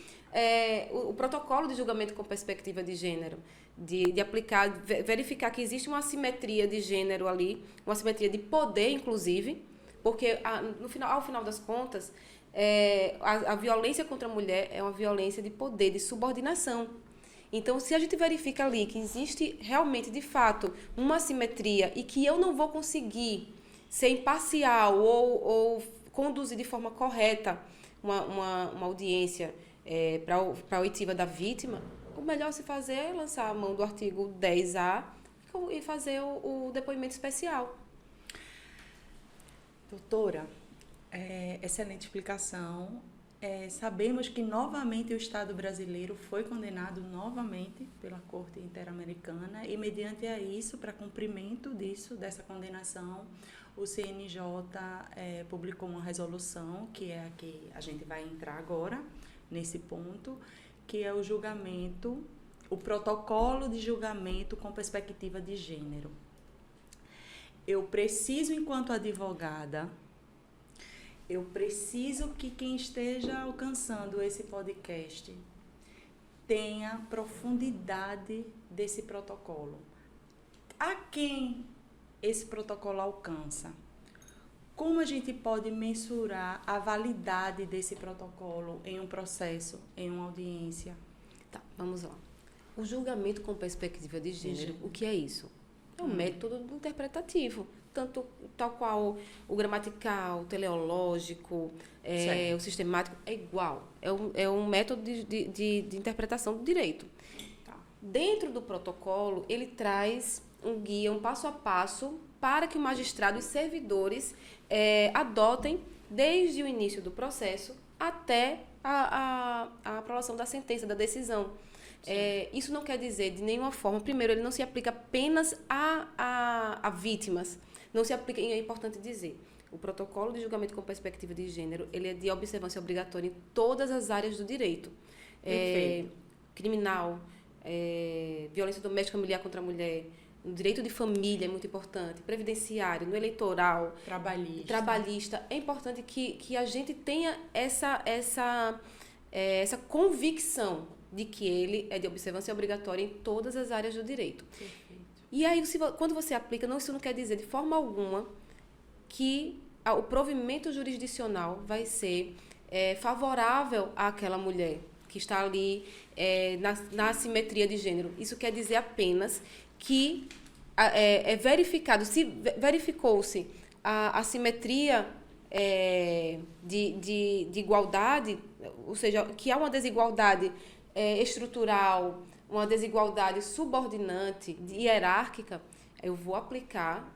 o protocolo de julgamento com perspectiva de gênero, de aplicar, verificar que existe uma assimetria de gênero ali, uma assimetria de poder, inclusive, porque ao final das contas, a violência contra a mulher é uma violência de poder, de subordinação. Então, se a gente verifica ali que existe realmente, de fato, uma assimetria e que eu não vou conseguir ser imparcial ou conduzir de forma correta uma audiência para a oitiva da vítima, o melhor a se fazer é lançar a mão do artigo 10A e fazer o depoimento especial. Doutora, excelente explicação. Sabemos que novamente o Estado brasileiro foi condenado novamente pela Corte Interamericana e mediante a isso, para cumprimento dessa condenação, o CNJ publicou uma resolução, que é a que a gente vai entrar agora, nesse ponto, que é o protocolo de julgamento com perspectiva de gênero. Eu preciso, enquanto advogada, eu preciso que quem esteja alcançando esse podcast tenha profundidade desse protocolo. A quem esse protocolo alcança? Como a gente pode mensurar a validade desse protocolo em um processo, em uma audiência? Tá, vamos lá. O julgamento com perspectiva de gênero, o que é isso? É um método interpretativo, tal qual o gramatical, o teleológico, o sistemático, é igual. É um método de interpretação do direito. Tá. Dentro do protocolo, ele traz um guia, um passo a passo, para que o magistrado e servidores adotem desde o início do processo até a aprovação da sentença, da decisão. Isso não quer dizer de nenhuma forma, primeiro, ele não se aplica apenas a vítimas, não se aplica, e é importante dizer, o protocolo de julgamento com perspectiva de gênero, ele é de observância obrigatória em todas as áreas do direito. Criminal, violência doméstica familiar contra a mulher, no direito de família é muito importante, previdenciário, no eleitoral, trabalhista. É importante que a gente tenha essa convicção de que ele é de observância obrigatória em todas as áreas do direito. Perfeito. E aí, quando você aplica, isso não quer dizer de forma alguma que o provimento jurisdicional vai ser favorável àquela mulher que está ali na assimetria de gênero. Isso quer dizer apenas que se verificou-se a assimetria de igualdade, ou seja, que há uma desigualdade estrutural, uma desigualdade subordinante, hierárquica, eu vou aplicar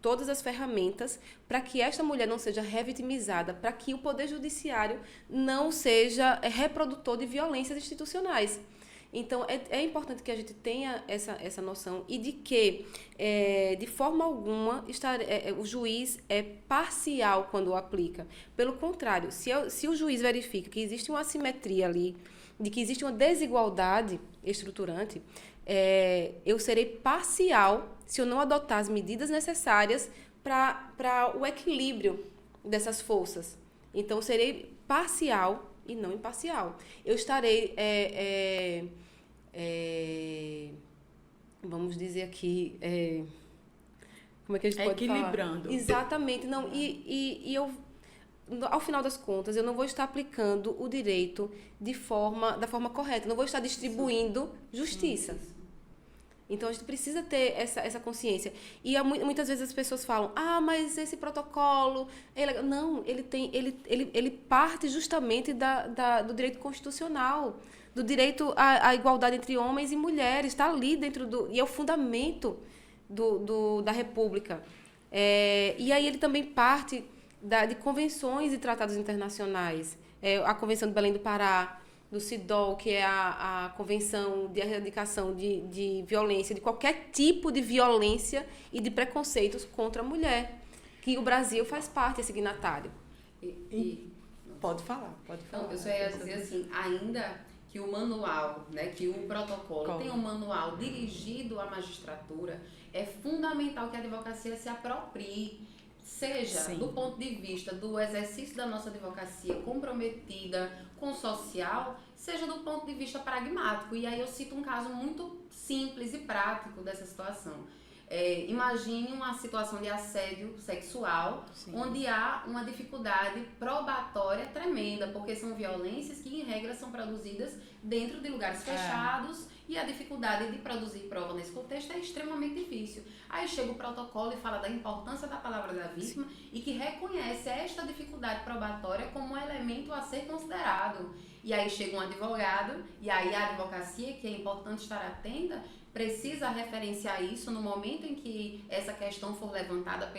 todas as ferramentas para que esta mulher não seja revitimizada, para que o Poder Judiciário não seja reprodutor de violências institucionais. Então, é importante que a gente tenha essa noção e de que, de forma alguma, o juiz é parcial quando o aplica. Pelo contrário, se o juiz verifica que existe uma assimetria ali, de que existe uma desigualdade estruturante, eu serei parcial se eu não adotar as medidas necessárias para o equilíbrio dessas forças. Então, serei parcial e não imparcial. Eu estarei, vamos dizer aqui, como é que a gente pode falar? Equilibrando. Exatamente. Não, e eu, ao final das contas, eu não vou estar aplicando o direito da forma correta. Não vou estar distribuindo justiça. Então, a gente precisa ter essa consciência. E muitas vezes as pessoas falam, mas esse protocolo... Não, ele parte justamente do direito constitucional, do direito à igualdade entre homens e mulheres. Está ali dentro e é o fundamento da República. E aí ele também parte de convenções e tratados internacionais. A Convenção de Belém do Pará, do CIDOL, que é a Convenção de Erradicação de Violência, de qualquer tipo de violência e de preconceitos contra a mulher, que o Brasil faz parte, é signatário. Pode falar. Então, eu só ia dizer assim, ainda que o manual, né, que o protocolo tem um manual dirigido à magistratura, é fundamental que a advocacia se aproprie, seja Sim. do ponto de vista do exercício da nossa advocacia comprometida com o social, seja do ponto de vista pragmático. E aí eu cito um caso muito simples e prático dessa situação. Imagine uma situação de assédio sexual, Sim. onde há uma dificuldade probatória tremenda, porque são violências que, em regra, são produzidas dentro de lugares fechados e a dificuldade de produzir prova nesse contexto é extremamente difícil. Aí chega o protocolo e fala da importância da palavra da vítima e que reconhece esta dificuldade probatória como um elemento a ser considerado. E aí chega um advogado, e aí a advocacia, que é importante estar atenta, precisa referenciar isso no momento em que essa questão for levantada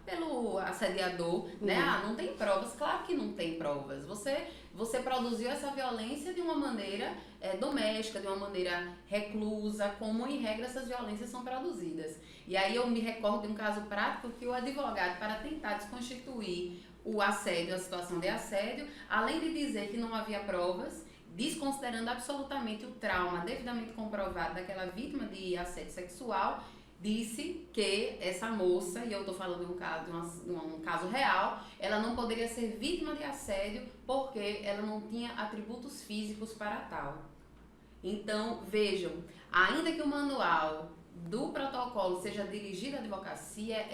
pelo assediador, né? Não tem provas? Claro que não tem provas. Você produziu essa violência de uma maneira doméstica, de uma maneira reclusa, como em regra essas violências são produzidas. E aí eu me recordo de um caso prático que o advogado, para tentar desconstituir o assédio, a situação de assédio, além de dizer que não havia provas, desconsiderando absolutamente o trauma devidamente comprovado daquela vítima de assédio sexual, disse que essa moça, e eu estou falando de um caso real, ela não poderia ser vítima de assédio porque ela não tinha atributos físicos para tal. Então, vejam, ainda que o manual do protocolo seja dirigido à advocacia,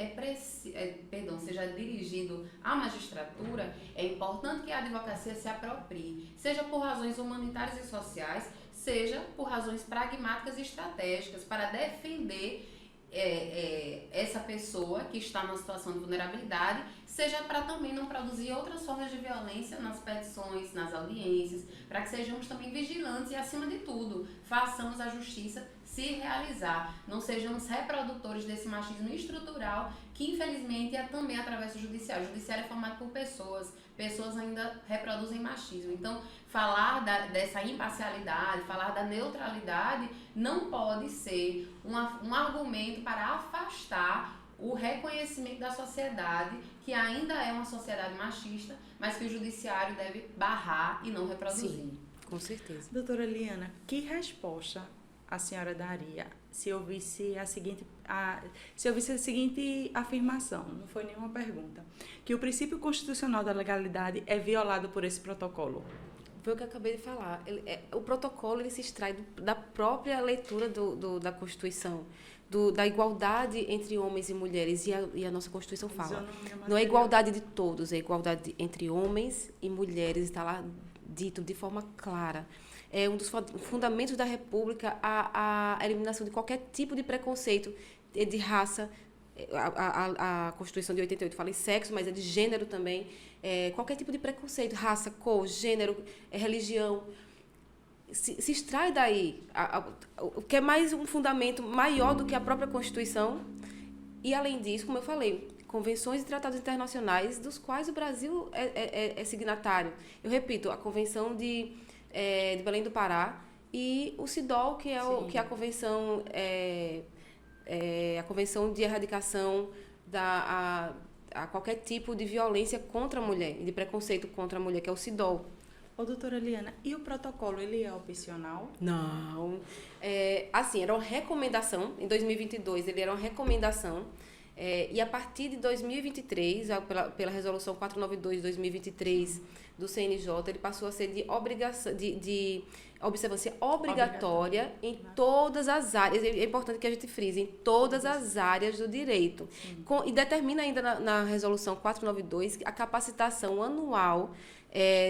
seja dirigido à magistratura, é importante que a advocacia se aproprie, seja por razões humanitárias e sociais, seja por razões pragmáticas e estratégicas, para defender essa pessoa que está numa situação de vulnerabilidade, seja para também não produzir outras formas de violência nas petições, nas audiências, para que sejamos também vigilantes e, acima de tudo, façamos a justiça se realizar. Não sejamos reprodutores desse machismo estrutural que, infelizmente, também atravessa o judiciário. O judiciário é formado por pessoas ainda reproduzem machismo. Então, falar dessa imparcialidade, falar da neutralidade, não pode ser um argumento para afastar o reconhecimento da sociedade, que ainda é uma sociedade machista, mas que o judiciário deve barrar e não reproduzir. Sim, com certeza. Doutora Liana, que resposta a senhora daria se ouvisse a seguinte afirmação, não foi nenhuma pergunta, que o princípio constitucional da legalidade é violado por esse protocolo? Foi o que eu acabei de falar. O protocolo ele se extrai da própria leitura da Constituição, da igualdade entre homens e mulheres, e a nossa Constituição fala. Não é igualdade de todos, é igualdade entre homens e mulheres, está lá dito de forma clara. É um dos fundamentos da República a eliminação de qualquer tipo de preconceito de raça. A Constituição de 88 fala em sexo, mas é de gênero também. Qualquer tipo de preconceito, raça, cor, gênero, religião, se extrai daí. O que é mais um fundamento maior do que a própria Constituição. E, além disso, como eu falei, convenções e tratados internacionais dos quais o Brasil é signatário. Eu repito, a Convenção de Belém do Pará e o CIDOL, que é a Convenção... a Convenção de Erradicação a qualquer tipo de violência contra a mulher, de preconceito contra a mulher, que é o CIDOL. Doutora Liana, e o protocolo, ele é opcional? Não. Assim, era uma recomendação, em 2022 ele era uma recomendação, e a partir de 2023, pela resolução 492 de 2023 do CNJ, ele passou a ser de obrigação, de observância obrigatória em todas as áreas. É importante que a gente frise, em todas as áreas do direito. E determina ainda na resolução 492 a capacitação anual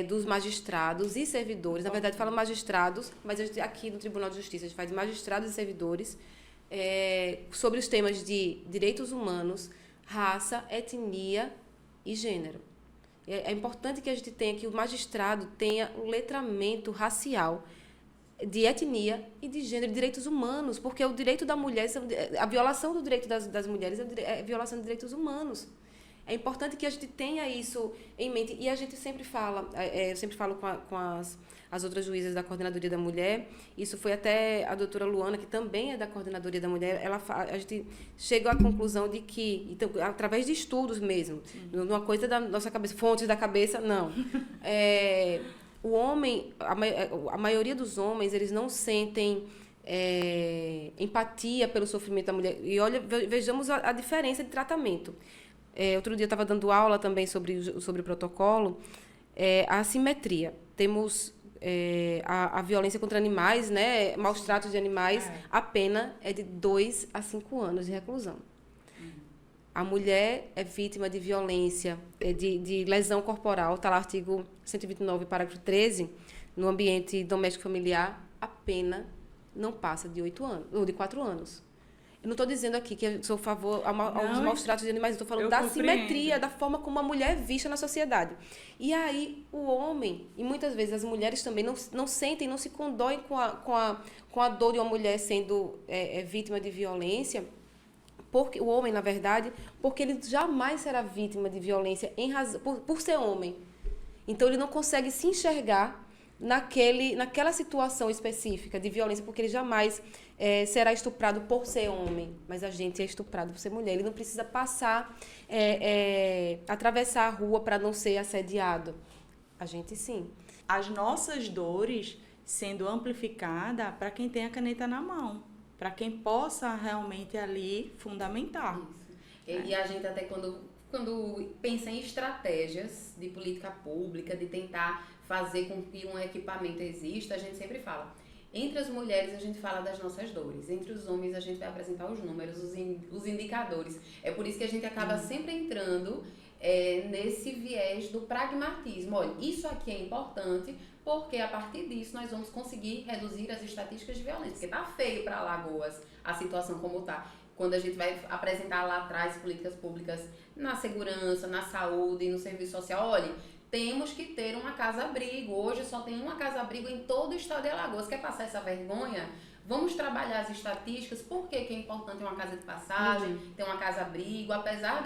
dos magistrados e servidores. Na verdade, fala magistrados, mas a gente, aqui no Tribunal de Justiça a gente faz magistrados e servidores sobre os temas de direitos humanos, raça, etnia e gênero. É importante que a gente tenha, que o magistrado tenha um letramento racial, de etnia e de gênero, de direitos humanos, porque o direito da mulher, a violação do direito das mulheres é violação de direitos humanos. É importante que a gente tenha isso em mente. E a gente sempre fala, eu sempre falo com as outras juízas da Coordenadoria da Mulher, isso foi até a doutora Luana, que também é da Coordenadoria da Mulher, a gente chegou à conclusão de que, então, através de estudos mesmo, numa coisa da nossa cabeça, fontes da cabeça, não. o homem, a maioria dos homens, eles não sentem empatia pelo sofrimento da mulher. E olha, vejamos a diferença de tratamento. Outro dia eu estava dando aula também sobre o protocolo, a assimetria. Temos a violência contra animais, né, maus tratos de animais, a pena é de 2 a 5 anos de reclusão. A mulher é vítima de violência, de lesão corporal, está lá artigo 129, parágrafo 13, no ambiente doméstico familiar, a pena não passa de 8 anos, ou de 4 anos. Eu não estou dizendo aqui que eu sou a favor aos maus tratos de animais, estou falando da simetria, da forma como a mulher é vista na sociedade. E aí o homem, e muitas vezes as mulheres também, não sentem, não se condoem com a dor de uma mulher sendo vítima de violência, porque o homem, na verdade, porque ele jamais será vítima de violência por ser homem. Então, ele não consegue se enxergar naquela situação específica de violência, porque ele jamais será estuprado por ser homem. Mas a gente é estuprado por ser mulher. Ele não precisa passar, atravessar a rua para não ser assediado. A gente, sim. As nossas dores sendo amplificadas para quem tem a caneta na mão. Para quem possa realmente ali fundamentar. Isso. E a gente até quando pensa em estratégias de política pública, de tentar fazer com que um equipamento exista, a gente sempre fala. Entre as mulheres a gente fala das nossas dores, entre os homens a gente vai apresentar os números, os indicadores. É por isso que a gente acaba sempre entrando nesse viés do pragmatismo. Olha, isso aqui é importante, porque a partir disso nós vamos conseguir reduzir as estatísticas de violência. Porque tá feio para Alagoas a situação como tá. Quando a gente vai apresentar lá atrás políticas públicas na segurança, na saúde e no serviço social, olha, temos que ter uma casa-abrigo. Hoje só tem uma casa-abrigo em todo o estado de Alagoas. Quer passar essa vergonha? Vamos trabalhar as estatísticas. Por que é importante ter uma casa de passagem, ter uma casa-abrigo? Apesar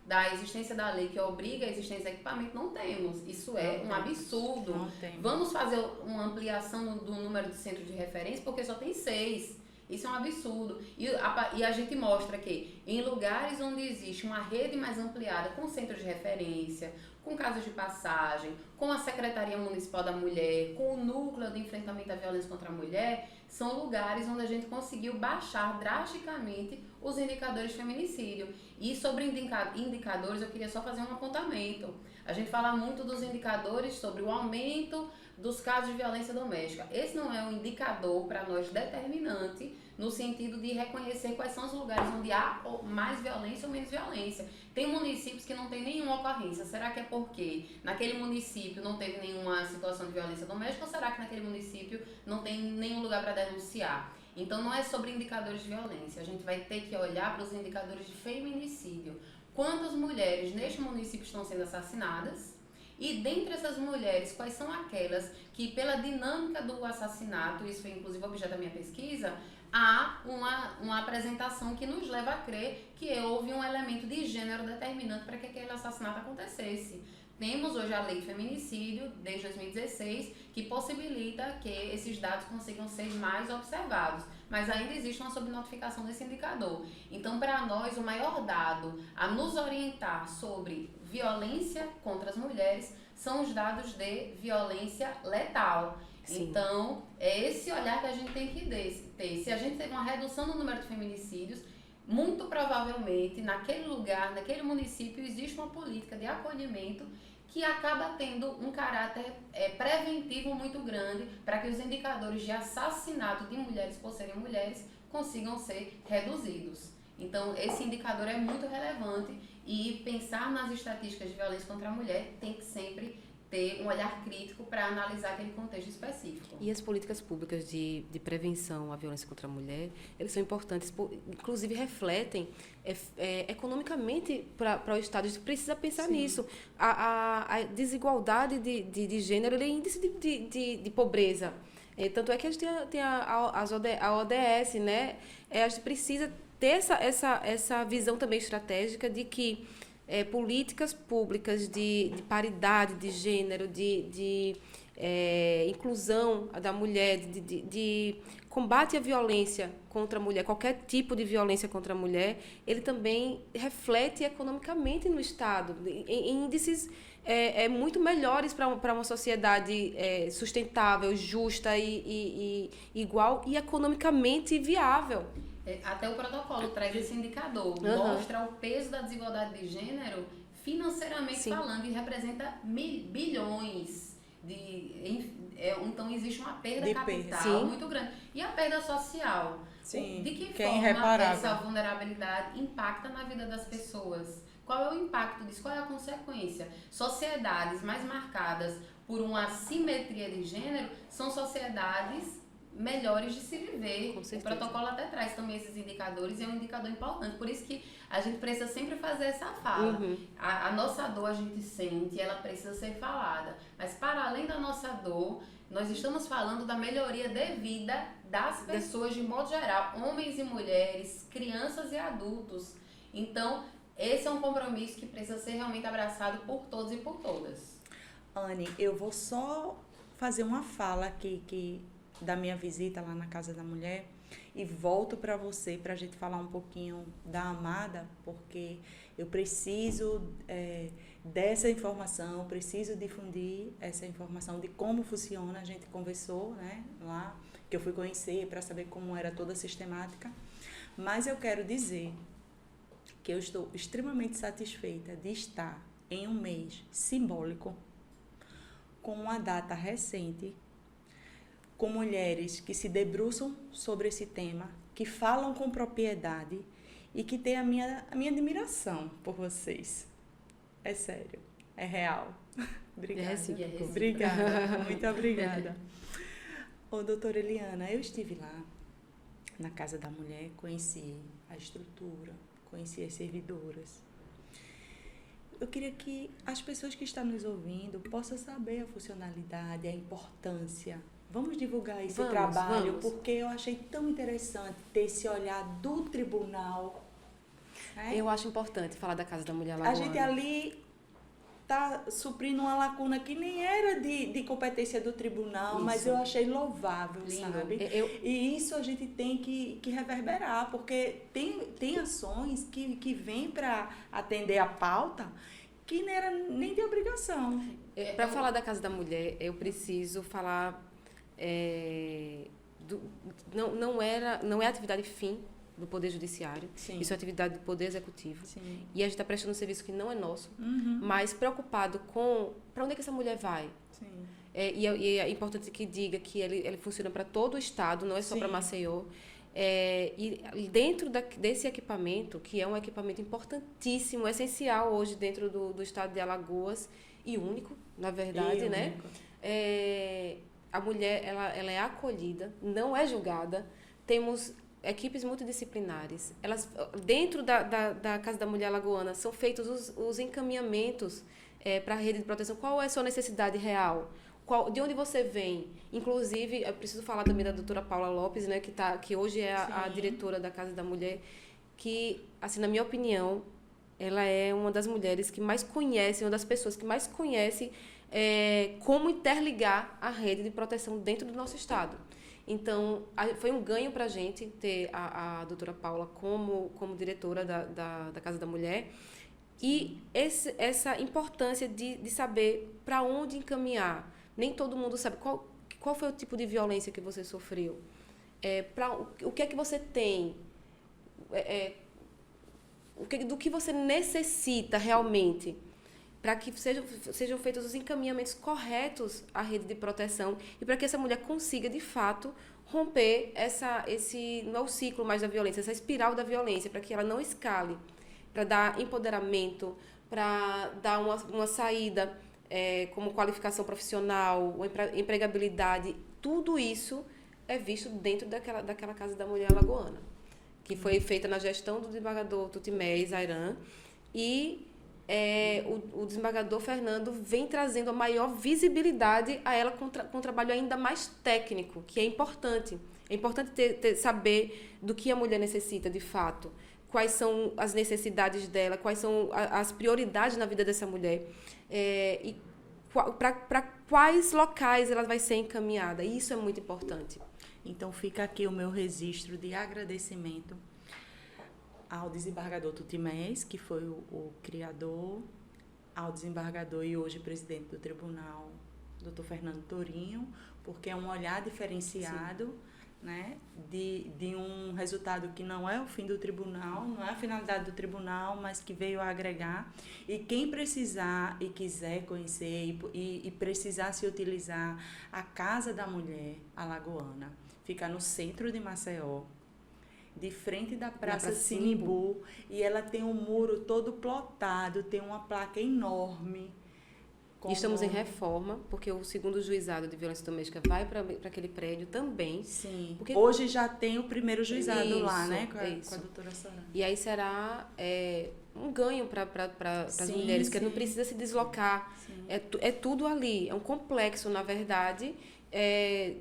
da existência da lei que obriga a existência de equipamento, não temos. Isso é um absurdo. Vamos fazer uma ampliação do número de centros de referência, porque só tem 6. Isso é um absurdo. E a gente mostra que em lugares onde existe uma rede mais ampliada, com centros de referência, com casas de passagem, com a Secretaria Municipal da Mulher, com o Núcleo de Enfrentamento à Violência contra a Mulher, são lugares onde a gente conseguiu baixar drasticamente os indicadores de feminicídio. E sobre indicadores, eu queria só fazer um apontamento. A gente fala muito dos indicadores sobre o aumento dos casos de violência doméstica. Esse não é um indicador para nós determinante no sentido de reconhecer quais são os lugares onde há mais violência ou menos violência. Tem municípios que não tem nenhuma ocorrência. Será que é porque naquele município não teve nenhuma situação de violência doméstica ou será que naquele município não tem nenhum lugar para denunciar? Então não é sobre indicadores de violência. A gente vai ter que olhar para os indicadores de feminicídio. Quantas mulheres neste município estão sendo assassinadas? E dentre essas mulheres, quais são aquelas que, pela dinâmica do assassinato, isso foi inclusive objeto da minha pesquisa, há uma apresentação que nos leva a crer que houve um elemento de gênero determinante para que aquele assassinato acontecesse. Temos hoje a lei de feminicídio, desde 2016, que possibilita que esses dados consigam ser mais observados. Mas ainda existe uma subnotificação desse indicador. Então, para nós, o maior dado a nos orientar sobre violência contra as mulheres são os dados de violência letal. Sim. Então, é esse olhar que a gente tem que ter. Se a gente teve uma redução no número de feminicídios, muito provavelmente, naquele lugar, naquele município, existe uma política de acolhimento que acaba tendo um caráter preventivo muito grande para que os indicadores de assassinato de mulheres por serem mulheres consigam ser reduzidos. Então, esse indicador é muito relevante e pensar nas estatísticas de violência contra a mulher tem que sempre ter um olhar crítico para analisar aquele contexto específico. E as políticas públicas de prevenção à violência contra a mulher, eles são importantes, inclusive refletem economicamente para o Estado. A gente precisa pensar Sim. nisso. A desigualdade de gênero, ele é índice de pobreza. Tanto é que a gente tem a ODS, né? A gente precisa ter essa visão também estratégica de que políticas públicas de paridade de gênero, de inclusão da mulher, de combate à violência contra a mulher, qualquer tipo de violência contra a mulher, ele também reflete economicamente no Estado, em índices muito melhores para uma sociedade sustentável, justa e igual e economicamente viável. Até o protocolo traz esse indicador, mostra o peso da desigualdade de gênero financeiramente falando e representa bilhões então existe uma perda de capital muito grande. E a perda social? Sim, de que é forma irreparável. essa vulnerabilidade impacta na vida das pessoas? Qual é o impacto disso? Qual é a consequência? Sociedades mais marcadas por uma assimetria de gênero são sociedades melhores de se viver. O protocolo até traz também esses indicadores e é um indicador importante. Por isso que a gente precisa sempre fazer essa fala. A nossa dor a gente sente, ela precisa ser falada. Mas para além da nossa dor, nós estamos falando da melhoria de vida das pessoas de modo geral, homens e mulheres, crianças e adultos. Então, esse é um compromisso que precisa ser realmente abraçado por todos e por todas. Anne, eu vou só fazer uma fala aqui da minha visita lá na Casa da Mulher e volto para você para a gente falar um pouquinho da Amada, porque eu preciso dessa informação, preciso difundir essa informação de como funciona. A gente conversou, né, lá, que eu fui conhecer para saber como era toda a sistemática, mas eu quero dizer que eu estou extremamente satisfeita de estar em um mês simbólico, com uma data recente, com mulheres que se debruçam sobre esse tema, que falam com propriedade e que têm a minha admiração por vocês. É sério, é real. Obrigada. Obrigada, muito obrigada. Ô, doutora Eliana, eu estive lá na Casa da Mulher, conheci a estrutura, conheci as servidoras. Eu queria que as pessoas que estão nos ouvindo possam saber a funcionalidade, a importância. Vamos divulgar esse trabalho, porque eu achei tão interessante ter esse olhar do tribunal. Né? Eu acho importante falar da Casa da Mulher Alagoana. A gente ali está suprindo uma lacuna que nem era de competência do tribunal, mas eu achei louvável, sabe? E isso a gente tem que reverberar, porque tem ações que vêm para atender a pauta que não era nem de obrigação. Para falar da Casa da Mulher, eu preciso falar... não é atividade fim do Poder Judiciário. Sim. Isso é atividade do Poder Executivo. Sim. E a gente está prestando um serviço que não é nosso, mas preocupado com para onde é que essa mulher vai. Sim. E é importante que diga que ele funciona para todo o Estado, não é só para Maceió. E dentro desse equipamento, que é um equipamento importantíssimo, essencial hoje dentro do Estado de Alagoas, e único, na verdade, né? A mulher ela é acolhida, não é julgada. Temos equipes multidisciplinares. Dentro da Casa da Mulher Alagoana são feitos os encaminhamentos para a rede de proteção. Qual é a sua necessidade real? De onde você vem? Inclusive, eu preciso falar também da doutora Paula Lopes, né, que hoje é a diretora da Casa da Mulher, que, assim, na minha opinião, ela é uma das mulheres que mais conhece, uma das pessoas que mais conhece como interligar a rede de proteção dentro do nosso Estado. Então, foi um ganho para a gente ter a doutora Paula como diretora da Casa da Mulher e essa importância de saber para onde encaminhar. Nem todo mundo sabe qual foi o tipo de violência que você sofreu, o que é que você tem, do que você necessita realmente, para que sejam feitos os encaminhamentos corretos à rede de proteção e para que essa mulher consiga, de fato, romper esse não é o ciclo mais da violência, essa espiral da violência, para que ela não escale, para dar empoderamento, para dar uma saída como qualificação profissional, empregabilidade. Tudo isso é visto dentro daquela Casa da Mulher Alagoana, que foi feita na gestão do desembargador Tutimé Zairan, e o desembargador Fernando vem trazendo a maior visibilidade a ela com um trabalho ainda mais técnico, que é importante. É importante saber do que a mulher necessita de fato, quais são as necessidades dela, quais são as prioridades na vida dessa mulher. E para quais locais ela vai ser encaminhada. Isso é muito importante. Então fica aqui o meu registro de agradecimento ao desembargador Tutimés, que foi o criador, ao desembargador e hoje presidente do tribunal, Dr. Fernando Tourinho, porque é um olhar diferenciado, né, de um resultado que não é o fim do tribunal, não é a finalidade do tribunal, mas que veio a agregar. E quem precisar e quiser conhecer e precisar se utilizar, a Casa da Mulher Alagoana fica no centro de Maceió, de frente da Praça Sinimbu, e ela tem um muro todo plotado, tem uma placa enorme. Estamos em reforma, porque o segundo juizado de violência doméstica vai para aquele prédio também. Sim. Porque hoje já tem o primeiro juizado isso, lá, né? Com a doutora Sorana. E aí será um ganho para as mulheres, que não precisa se deslocar. É tudo ali. É um complexo, na verdade,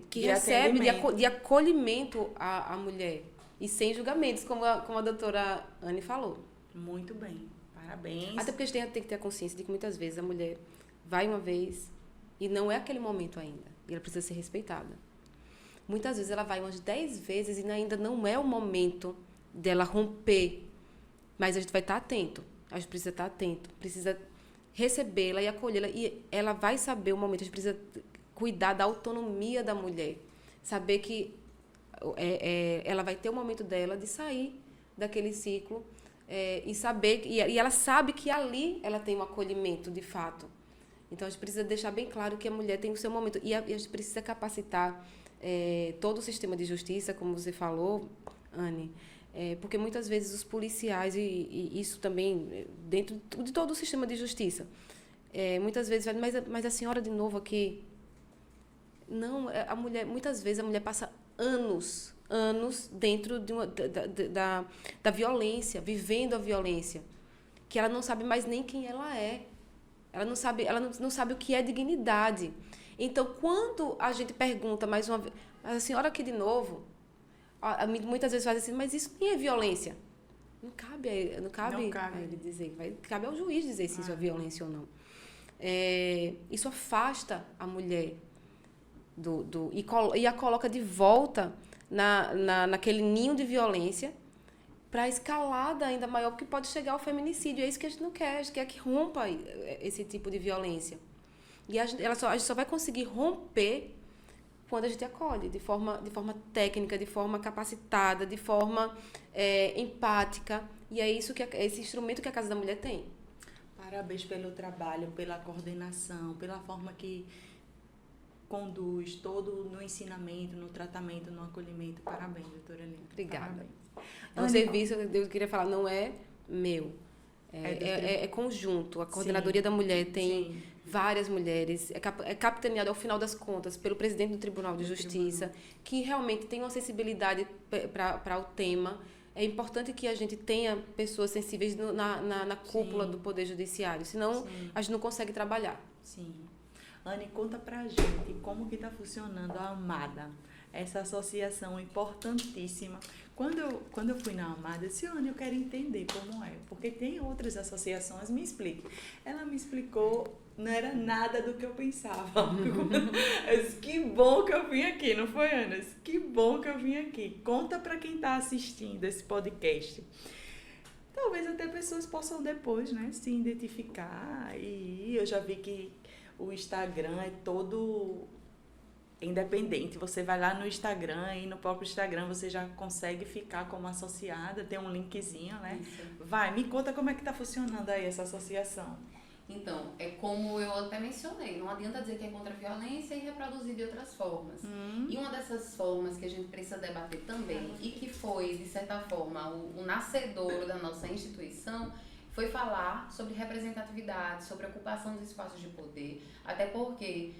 que recebe de acolhimento à mulher. E sem julgamentos, como a doutora Anne falou. Muito bem. Parabéns. Até porque a gente tem que ter a consciência de que muitas vezes a mulher vai uma vez e não é aquele momento ainda. E ela precisa ser respeitada. Muitas vezes ela vai umas 10 vezes e ainda não é o momento dela romper. Mas a gente vai estar atento. A gente precisa estar atento. Precisa recebê-la e acolhê-la. E ela vai saber o momento. A gente precisa cuidar da autonomia da mulher. Saber que ela vai ter o momento dela de sair daquele ciclo e saber... E ela sabe que ali ela tem um acolhimento, de fato. Então, a gente precisa deixar bem claro que a mulher tem o seu momento. E a gente precisa capacitar todo o sistema de justiça, como você falou, Anne, porque muitas vezes os policiais, e isso também dentro de todo o sistema de justiça, muitas vezes falam, mas a senhora de novo aqui... Não, muitas vezes a mulher passa anos dentro da violência, vivendo a violência, que ela não sabe mais nem quem ela é. Ela não sabe o que é dignidade. Então, quando a gente pergunta mais uma vez, mas a senhora aqui de novo, muitas vezes faz assim, mas isso nem é violência. Não cabe a ele dizer, cabe ao juiz dizer se isso é violência ou não. Isso afasta a mulher e a coloca de volta naquele ninho de violência, para a escalada ainda maior, porque pode chegar ao feminicídio. É isso que a gente não quer. A gente quer que rompa esse tipo de violência. E a gente só vai conseguir romper quando a gente acolhe, de forma técnica, de forma capacitada, de forma empática. E é isso esse instrumento que a Casa da Mulher tem. Parabéns pelo trabalho, pela coordenação, pela forma que conduz todo no ensinamento, no tratamento, no acolhimento. Parabéns, doutora Helena. Obrigada. Parabéns. É um serviço, eu queria falar, não é meu. É conjunto. A Coordenadoria da Mulher tem várias mulheres. É capitaneado, ao final das contas, pelo presidente do Tribunal de Justiça, que realmente tem uma sensibilidade para o tema. É importante que a gente tenha pessoas sensíveis na cúpula do Poder Judiciário, senão a gente não consegue trabalhar. Sim. Anne, conta pra gente como que está funcionando a Amada, essa associação importantíssima. Quando eu fui na Amada, eu disse, Anne, eu quero entender como é, porque tem outras associações, me explique. Ela me explicou, não era nada do que eu pensava. Eu disse, que bom que eu vim aqui, não foi, Ana? Eu disse, que bom que eu vim aqui. Conta para quem está assistindo esse podcast. Talvez até pessoas possam depois, né, se identificar. E eu já vi que o Instagram é todo independente. Você vai lá no Instagram e no próprio Instagram você já consegue ficar como associada, tem um linkzinho, né? Isso. Vai, me conta como é que está funcionando aí essa associação. Então, é como eu até mencionei, não adianta dizer que é contra a violência e reproduzir de outras formas. E uma dessas formas que a gente precisa debater também, e que foi, de certa forma, o nascedouro da nossa instituição, foi falar sobre representatividade, sobre ocupação dos espaços de poder, até porque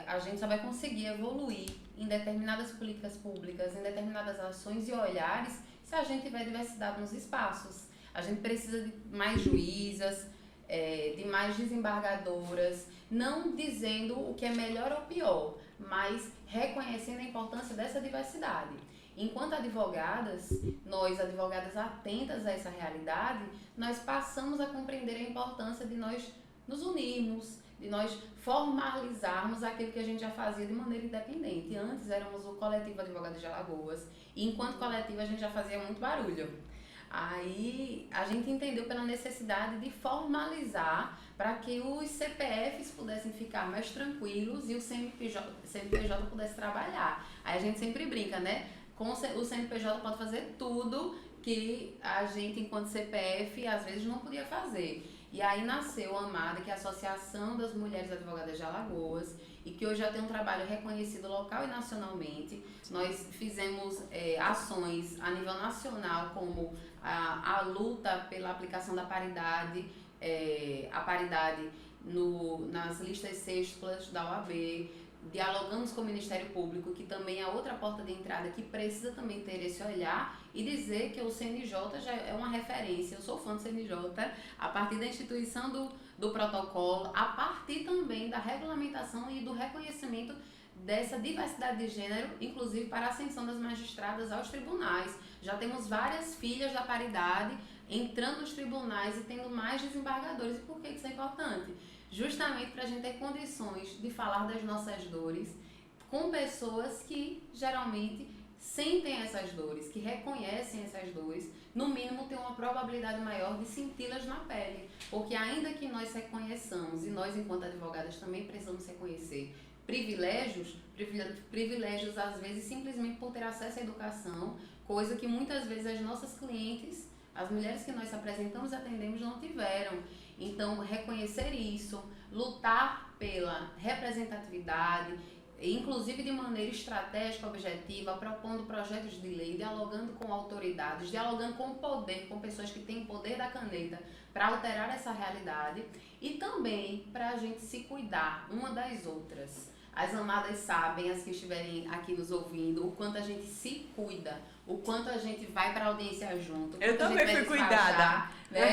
a gente só vai conseguir evoluir em determinadas políticas públicas, em determinadas ações e olhares, se a gente tiver diversidade nos espaços. A gente precisa de mais juízas, de mais desembargadoras, não dizendo o que é melhor ou pior, mas reconhecendo a importância dessa diversidade. Enquanto advogadas, nós advogadas atentas a essa realidade, nós passamos a compreender a importância de nós nos unirmos, de nós formalizarmos aquilo que a gente já fazia de maneira independente. Antes éramos o Coletivo Advogados de Alagoas, e enquanto coletivo a gente já fazia muito barulho. Aí a gente entendeu pela necessidade de formalizar para que os CPFs pudessem ficar mais tranquilos e o CNPJ pudesse trabalhar. Aí a gente sempre brinca, né? O CNPJ pode fazer tudo que a gente, enquanto CPF, às vezes não podia fazer. E aí nasceu a AMADA, que é a Associação das Mulheres Advogadas de Alagoas, e que hoje já tem um trabalho reconhecido local e nacionalmente. Nós fizemos ações a nível nacional, como a luta pela aplicação da paridade, a paridade nas listas sextulas da OAB, dialogamos com o Ministério Público, que também é outra porta de entrada, que precisa também ter esse olhar e dizer que o CNJ já é uma referência. Eu sou fã do CNJ, a partir da instituição do protocolo, a partir também da regulamentação e do reconhecimento dessa diversidade de gênero, inclusive para a ascensão das magistradas aos tribunais. Já temos várias filhas da paridade entrando nos tribunais e tendo mais desembargadores. E por que isso é importante? Justamente para a gente ter condições de falar das nossas dores com pessoas que geralmente sentem essas dores, que reconhecem essas dores, no mínimo tem uma probabilidade maior de senti-las na pele. Porque ainda que nós reconheçamos, e nós enquanto advogadas também precisamos reconhecer privilégios às vezes simplesmente por ter acesso à educação, coisa que muitas vezes as nossas clientes, as mulheres que nós apresentamos e atendemos não tiveram. Então, reconhecer isso, lutar pela representatividade, inclusive de maneira estratégica, objetiva, propondo projetos de lei, dialogando com autoridades, dialogando com o poder, com pessoas que têm o poder da caneta para alterar essa realidade e também para a gente se cuidar uma das outras. As amadas sabem, as que estiverem aqui nos ouvindo, o quanto a gente se cuida, o quanto a gente vai para a audiência junto. Eu também fui cuidada. Né?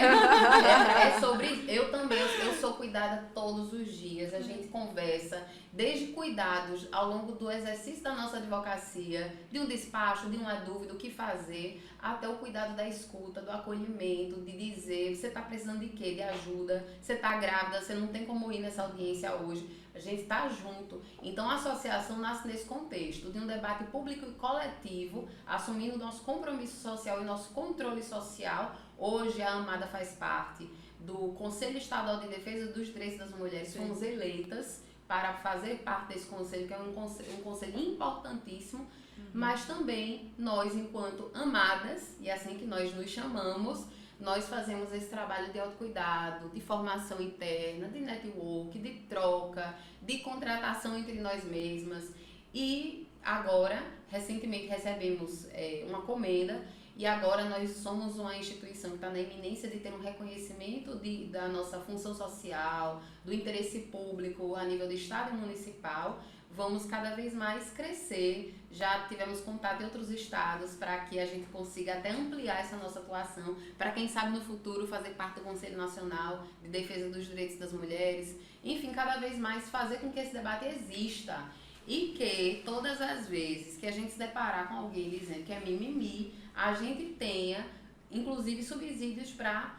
Eu sou cuidada todos os dias, a gente conversa, desde cuidados ao longo do exercício da nossa advocacia, de um despacho, de uma dúvida, o que fazer, até o cuidado da escuta, do acolhimento, de dizer, você está precisando de quê? De ajuda, você está grávida, você não tem como ir nessa audiência hoje. A gente está junto. Então, a associação nasce nesse contexto de um debate público e coletivo, assumindo o nosso compromisso social e nosso controle social. Hoje, a AMADA faz parte do Conselho Estadual de Defesa dos Direitos das Mulheres. Sim. Fomos eleitas para fazer parte desse conselho, que é um conselho importantíssimo, mas também nós, enquanto amadas, e assim que nós nos chamamos, nós fazemos esse trabalho de autocuidado, de formação interna, de network, de troca, de contratação entre nós mesmas. E agora, recentemente recebemos uma comenda e agora nós somos uma instituição que está na iminência de ter um reconhecimento da nossa função social, do interesse público a nível de estado e municipal. Vamos cada vez mais crescer, já tivemos contato em outros estados para que a gente consiga até ampliar essa nossa atuação, para quem sabe no futuro fazer parte do Conselho Nacional de Defesa dos Direitos das Mulheres, enfim, cada vez mais fazer com que esse debate exista e que todas as vezes que a gente se deparar com alguém dizendo que é mimimi, a gente tenha inclusive subsídios para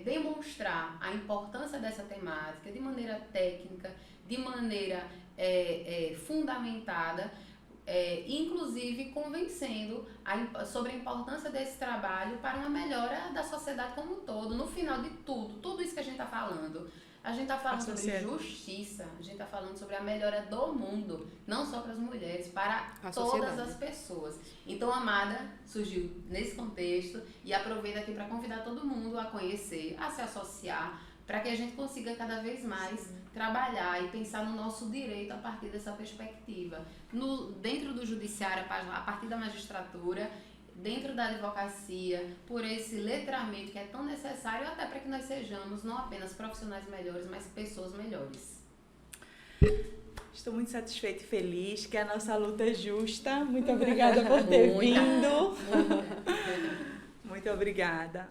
demonstrar a importância dessa temática de maneira técnica, de maneira fundamentada, inclusive convencendo sobre a importância desse trabalho para uma melhora da sociedade como um todo. No final de tudo isso que a gente está falando, a gente está falando sobre justiça, a gente está falando sobre a melhora do mundo, não só para as mulheres, para todas as pessoas. Então, a AMADA surgiu nesse contexto e aproveito aqui para convidar todo mundo a conhecer, a se associar, para que a gente consiga cada vez mais trabalhar e pensar no nosso direito a partir dessa perspectiva. Dentro do judiciário, a partir da magistratura, dentro da advocacia, por esse letramento que é tão necessário, até para que nós sejamos não apenas profissionais melhores, mas pessoas melhores. Estou muito satisfeita e feliz que a nossa luta é justa. Muito obrigada por ter vindo. Muito obrigada.